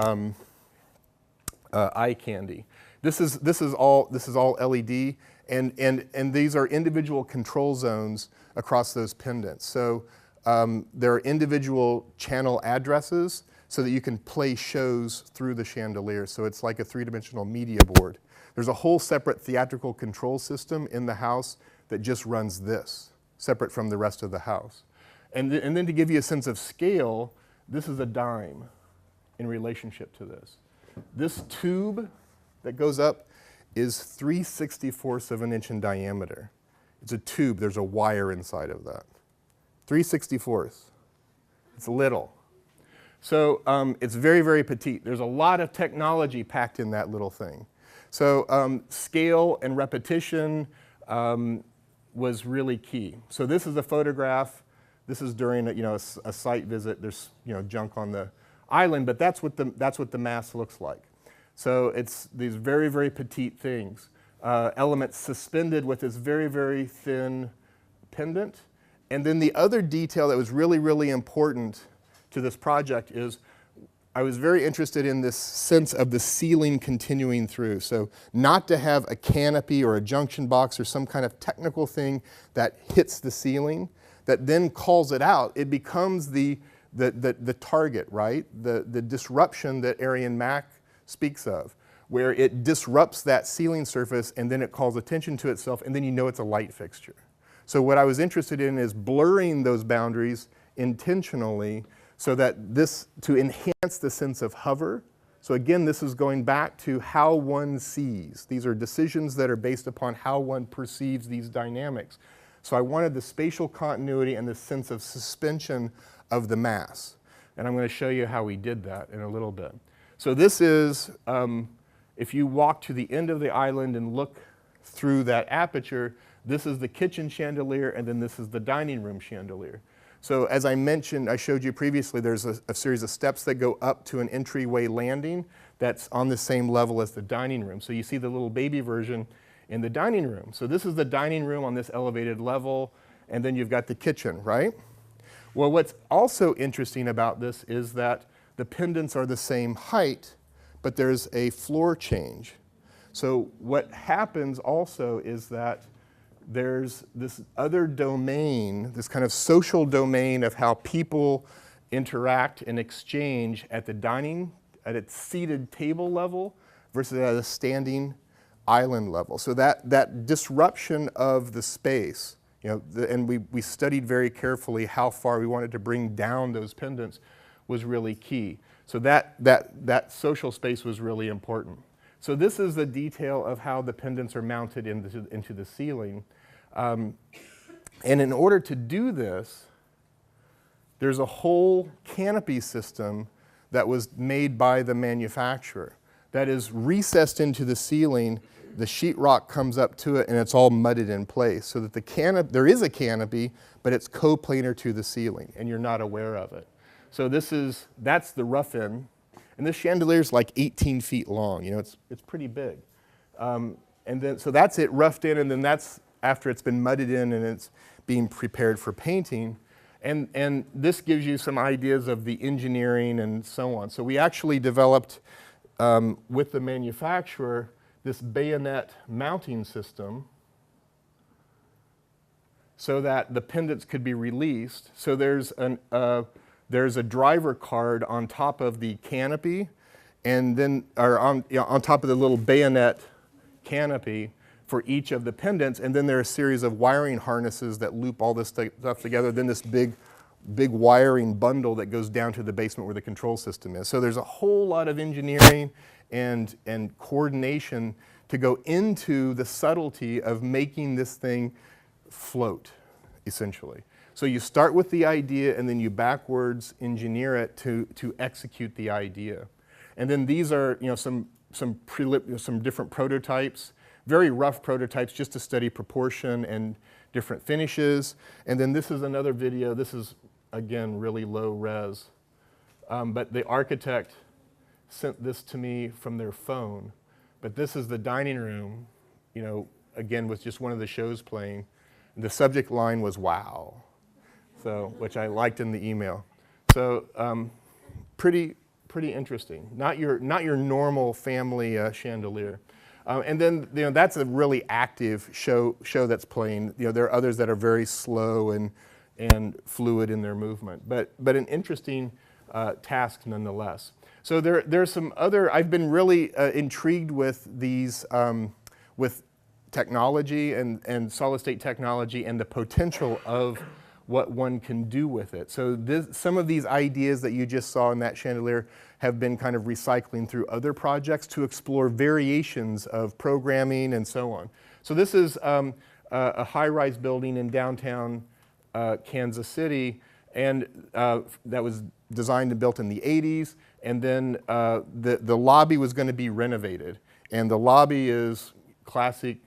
eye candy. This is all LED, and these are individual control zones across those pendants. So there are individual channel addresses so that you can play shows through the chandelier. So it's like a 3-dimensional media board. There's a whole separate theatrical control system in the house that just runs this, separate from the rest of the house. And then to give you a sense of scale, this is a dime in relationship to this. This tube that goes up is 3/64 of an inch in diameter. It's a tube, there's a wire inside of that. 3/64. It's little. So it's very, very petite. There's a lot of technology packed in that little thing. So scale and repetition was really key. So this is a photograph. This is during a site visit. There's junk on the island, but that's what the mass looks like. So it's these very, very petite things, elements suspended with this very, very thin pendant. And then the other detail that was really, really important to this project is I was very interested in this sense of the ceiling continuing through. So not to have a canopy or a junction box or some kind of technical thing that hits the ceiling that then calls it out. It becomes the target, right? The disruption that Arian Mack speaks of, where it disrupts that ceiling surface and then it calls attention to itself, and then it's a light fixture. So what I was interested in is blurring those boundaries intentionally so that to enhance the sense of hover. So again, this is going back to how one sees. These are decisions that are based upon how one perceives these dynamics. So I wanted the spatial continuity and the sense of suspension of the mass. And I'm going to show you how we did that in a little bit. So this is, if you walk to the end of the island and look through that aperture, this is the kitchen chandelier, and then this is the dining room chandelier. So as I mentioned, I showed you previously, there's a series of steps that go up to an entryway landing that's on the same level as the dining room. So you see the little baby version in the dining room. So this is the dining room on this elevated level, and then you've got the kitchen, right? Well, what's also interesting about this is that the pendants are the same height, but there's a floor change. So what happens also is that there's this other domain, this kind of social domain of how people interact and exchange at the dining, at its seated table level versus at a standing island level. So that disruption of the space, and we studied very carefully how far we wanted to bring down those pendants was really key. So that social space was really important. So this is the detail of how the pendants are mounted into the ceiling. And in order to do this, there's a whole canopy system that was made by the manufacturer that is recessed into the ceiling. The sheetrock comes up to it, and it's all mudded in place so that there is a canopy, but it's coplanar to the ceiling, and you're not aware of it. So that's the rough end. And this chandelier is like 18 feet long. It's pretty big. And then, so that's it roughed in, and then that's after it's been mudded in and it's being prepared for painting. And this gives you some ideas of the engineering and so on. So we actually developed, with the manufacturer, this bayonet mounting system so that the pendants could be released. So there's a driver card on top of the canopy, and then on top of the little bayonet canopy for each of the pendants, and then there are a series of wiring harnesses that loop all this stuff together, then this big wiring bundle that goes down to the basement where the control system is. So there's a whole lot of engineering and coordination to go into the subtlety of making this thing float, essentially. So you start with the idea, and then you backwards engineer it to execute the idea. And then these are some different prototypes, very rough prototypes just to study proportion and different finishes. And then this is another video. This is, again, really low res. But the architect sent this to me from their phone. But this is the dining room, again, with just one of the shows playing. And the subject line was, "Wow." So, which I liked in the email. So pretty interesting. Not your normal family chandelier. And then that's a really active show that's playing. There are others that are very slow and fluid in their movement, but an interesting task nonetheless. So there's some other. I've been really intrigued with these with technology and solid state technology and the potential of what one can do with it. So some of these ideas that you just saw in that chandelier have been kind of recycling through other projects to explore variations of programming and so on. So this is a high-rise building in downtown Kansas City, and that was designed and built in the 80s, and then the lobby was going to be renovated. And the lobby is classic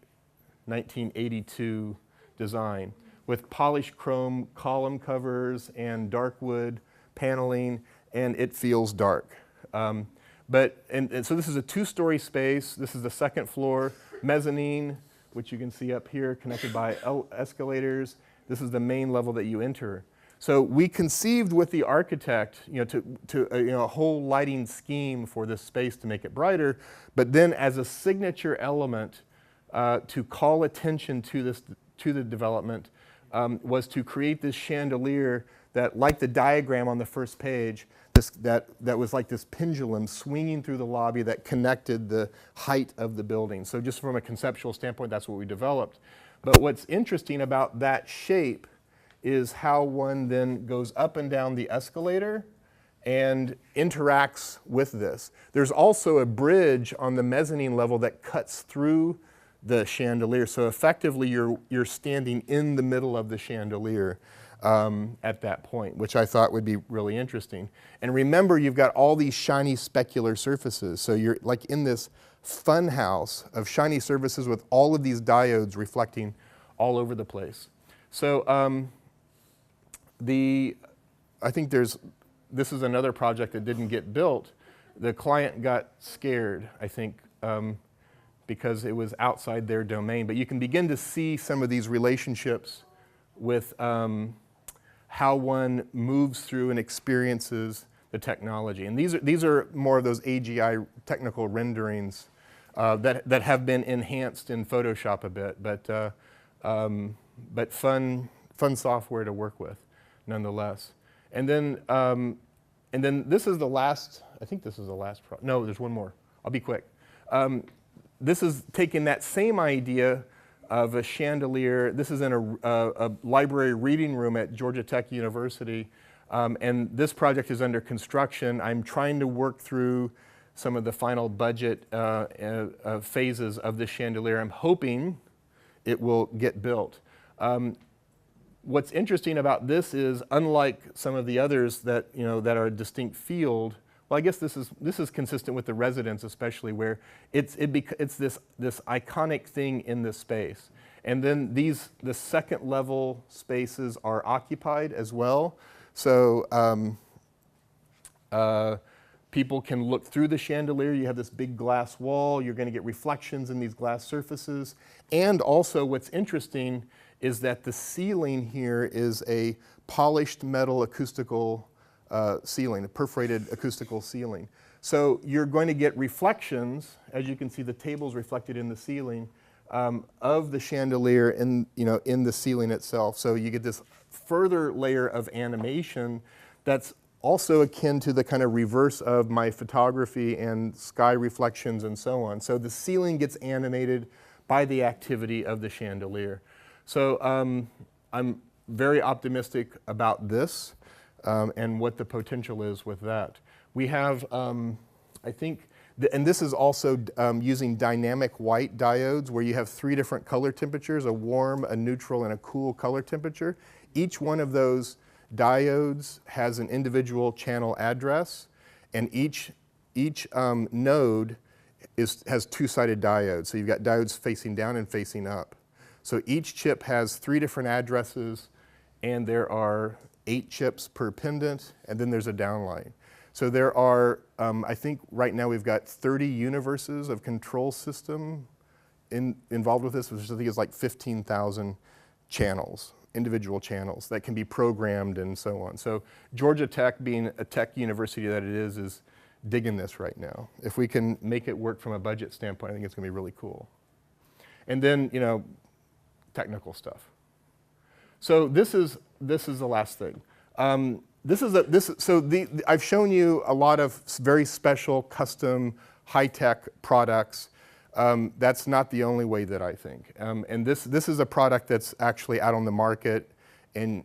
1982 design, with polished chrome column covers and dark wood paneling, and it feels dark. And so this is a two-story space. This is the second floor mezzanine, which you can see up here, connected by escalators. This is the main level that you enter. So we conceived with the architect, a whole lighting scheme for this space to make it brighter, but then as a signature element to call attention to the development, was to create this chandelier that, like the diagram on the first page, that was like this pendulum swinging through the lobby that connected the height of the building. So just from a conceptual standpoint, that's what we developed. But what's interesting about that shape is how one then goes up and down the escalator and interacts with this. There's also a bridge on the mezzanine level that cuts through the chandelier. So effectively, you're standing in the middle of the chandelier. at that point, which I thought would be really interesting. And remember, you've got all these shiny specular surfaces. So you're like in this fun house of shiny surfaces with all of these diodes reflecting all over the place. So I think this is another project that didn't get built. The client got scared, I think, because it was outside their domain. But you can begin to see some of these relationships with how one moves through and experiences the technology. And these are more of those AGI technical renderings that have been enhanced in Photoshop a bit, but fun software to work with, nonetheless. And then this is the last. I think this is the last. No, there's one more. I'll be quick. This is taking that same idea of a chandelier. This is in a library reading room at Georgia Tech University, and this project is under construction. I'm trying to work through some of the final budget phases of this chandelier. I'm hoping it will get built. What's interesting about this is, unlike some of the others that that are a distinct field, well, I guess this is consistent with the residence, especially where it's this iconic thing in this space. And then the second level spaces are occupied as well. So people can look through the chandelier. You have this big glass wall. You're going to get reflections in these glass surfaces. And also what's interesting is that the ceiling here is a polished metal acoustical ceiling, a perforated acoustical ceiling. So you're going to get reflections, as you can see the tables reflected in the ceiling, of the chandelier in the ceiling itself. So you get this further layer of animation that's also akin to the kind of reverse of my photography and sky reflections and so on. So the ceiling gets animated by the activity of the chandelier. So I'm very optimistic about this and what the potential is with that. We have, I think, and this is also using dynamic white diodes where you have 3 different color temperatures, a warm, a neutral, and a cool color temperature. Each one of those diodes has an individual channel address, and each node has 2-sided diodes. So you've got diodes facing down and facing up. So each chip has 3 different addresses, and there are 8 chips per pendant, and then there's a downline. So there are, I think right now we've got 30 universes of control system involved with this, which I think is like 15,000 channels, individual channels that can be programmed and so on. So Georgia Tech, being a tech university that it is digging this right now. If we can make it work from a budget standpoint, I think it's going to be really cool. And then, technical stuff. So this is the last thing. I've shown you a lot of very special, custom, high-tech products. That's not the only way that I think. And this is a product that's actually out on the market and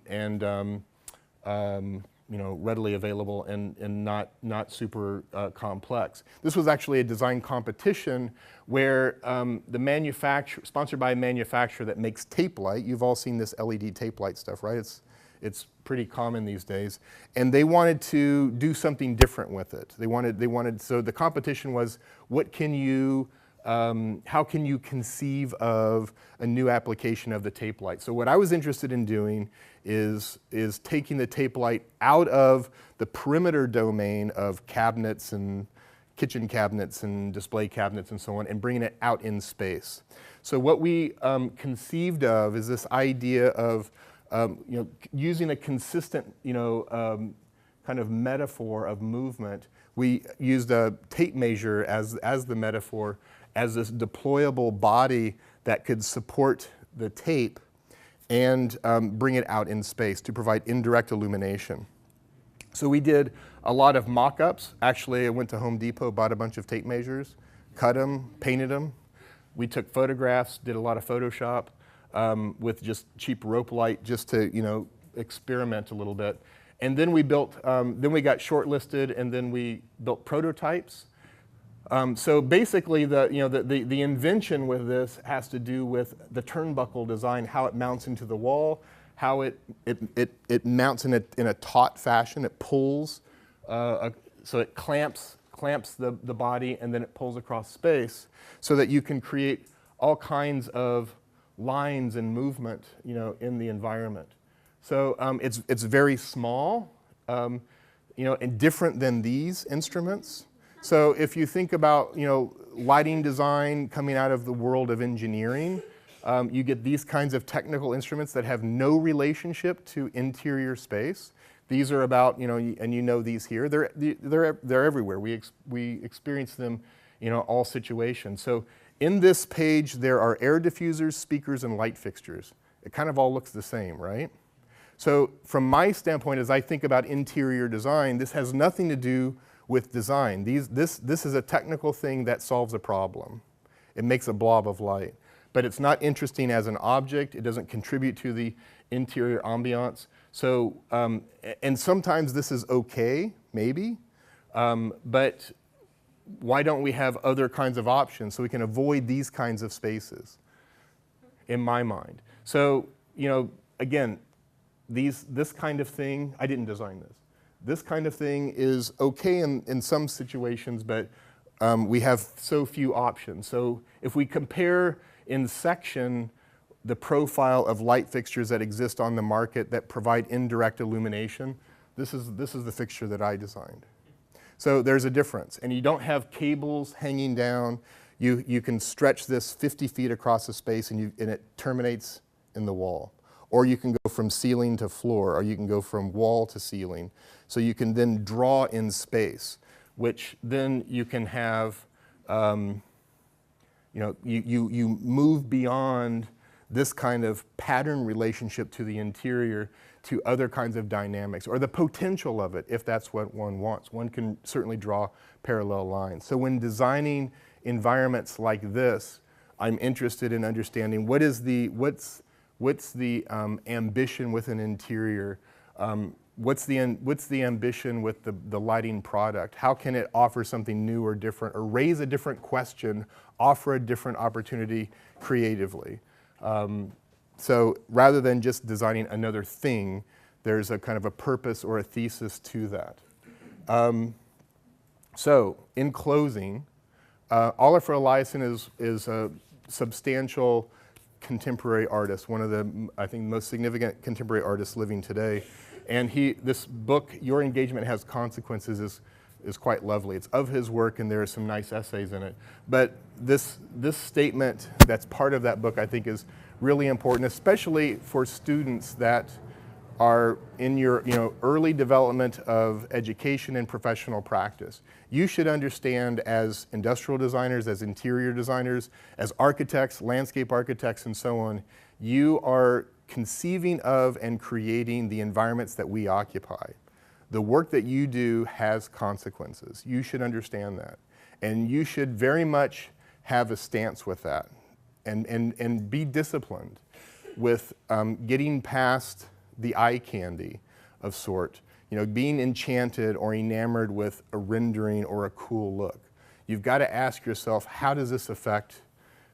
readily available and not super complex. This was actually a design competition where the manufacturer, sponsored by a manufacturer that makes tape light. You've all seen this LED tape light stuff, right? It's pretty common these days. And they wanted to do something different with it. So the competition was, how can you conceive of a new application of the tape light? So what I was interested in doing is taking the tape light out of the perimeter domain of cabinets and kitchen cabinets and display cabinets and so on, and bringing it out in space. So what we conceived of is this idea of using a consistent kind of metaphor of movement. We used a tape measure as the metaphor, as this deployable body that could support the tape and bring it out in space to provide indirect illumination. So we did a lot of mock-ups. Actually, I went to Home Depot, bought a bunch of tape measures, cut them, painted them. We took photographs, did a lot of Photoshop with just cheap rope light just to experiment a little bit. And then we built, then we got shortlisted, and then we built prototypes. So basically, the invention with this has to do with the turnbuckle design, how it mounts into the wall, how it mounts in a taut fashion. It pulls, so it clamps the body, and then it pulls across space so that you can create all kinds of lines and movement, in the environment. So it's very small, and different than these instruments. So if you think about, lighting design coming out of the world of engineering, you get these kinds of technical instruments that have no relationship to interior space. These are about, and these here. They're everywhere. We experience them, all situations. So in this page, there are air diffusers, speakers, and light fixtures. It kind of all looks the same, right? So from my standpoint, as I think about interior design, this has nothing to do with design. This is a technical thing that solves a problem. It makes a blob of light. But it's not interesting as an object. It doesn't contribute to the interior ambiance. So, and sometimes this is okay, maybe, but why don't we have other kinds of options so we can avoid these kinds of spaces, in my mind. So, again, this kind of thing, I didn't design this. This kind of thing is okay in some situations, but we have so few options. So if we compare in section the profile of light fixtures that exist on the market that provide indirect illumination, this is the fixture that I designed. So there's a difference. And you don't have cables hanging down. You can stretch this 50 feet across the space and it terminates in the wall. Or you can go from ceiling to floor, or you can go from wall to ceiling. So you can then draw in space, which then you can have, you move beyond this kind of pattern relationship to the interior to other kinds of dynamics, or the potential of it, if that's what one wants. One can certainly draw parallel lines. So when designing environments like this, I'm interested in understanding what's the ambition with an interior, what's the ambition with the lighting product? How can it offer something new or different, or raise a different question, offer a different opportunity creatively? So rather than just designing another thing, there's a kind of a purpose or a thesis to that. So in closing, Olafur Eliasson is a substantial contemporary artist, one of the, I think, most significant contemporary artists living today. And this book, Your Engagement Has Consequences, is quite lovely. It's of his work, and there are some nice essays in it. But this statement that's part of that book, I think, is really important, especially for students that are in your early development of education and professional practice. You should understand, as industrial designers, as interior designers, as architects, landscape architects, and so on, you are conceiving of and creating the environments that we occupy. The work that you do has consequences. You should understand that. And you should very much have a stance with that, and be disciplined with getting past the eye candy of sort, being enchanted or enamored with a rendering or a cool look. You've got to ask yourself, how does this affect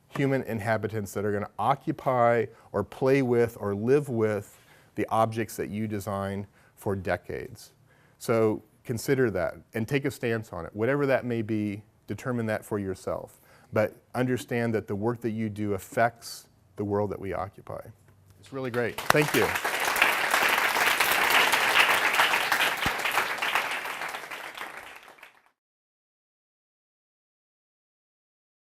human inhabitants that are going to occupy or play with or live with the objects that you design for decades? So consider that and take a stance on it. Whatever that may be, determine that for yourself. But understand that the work that you do affects the world that we occupy. It's really great. Thank you.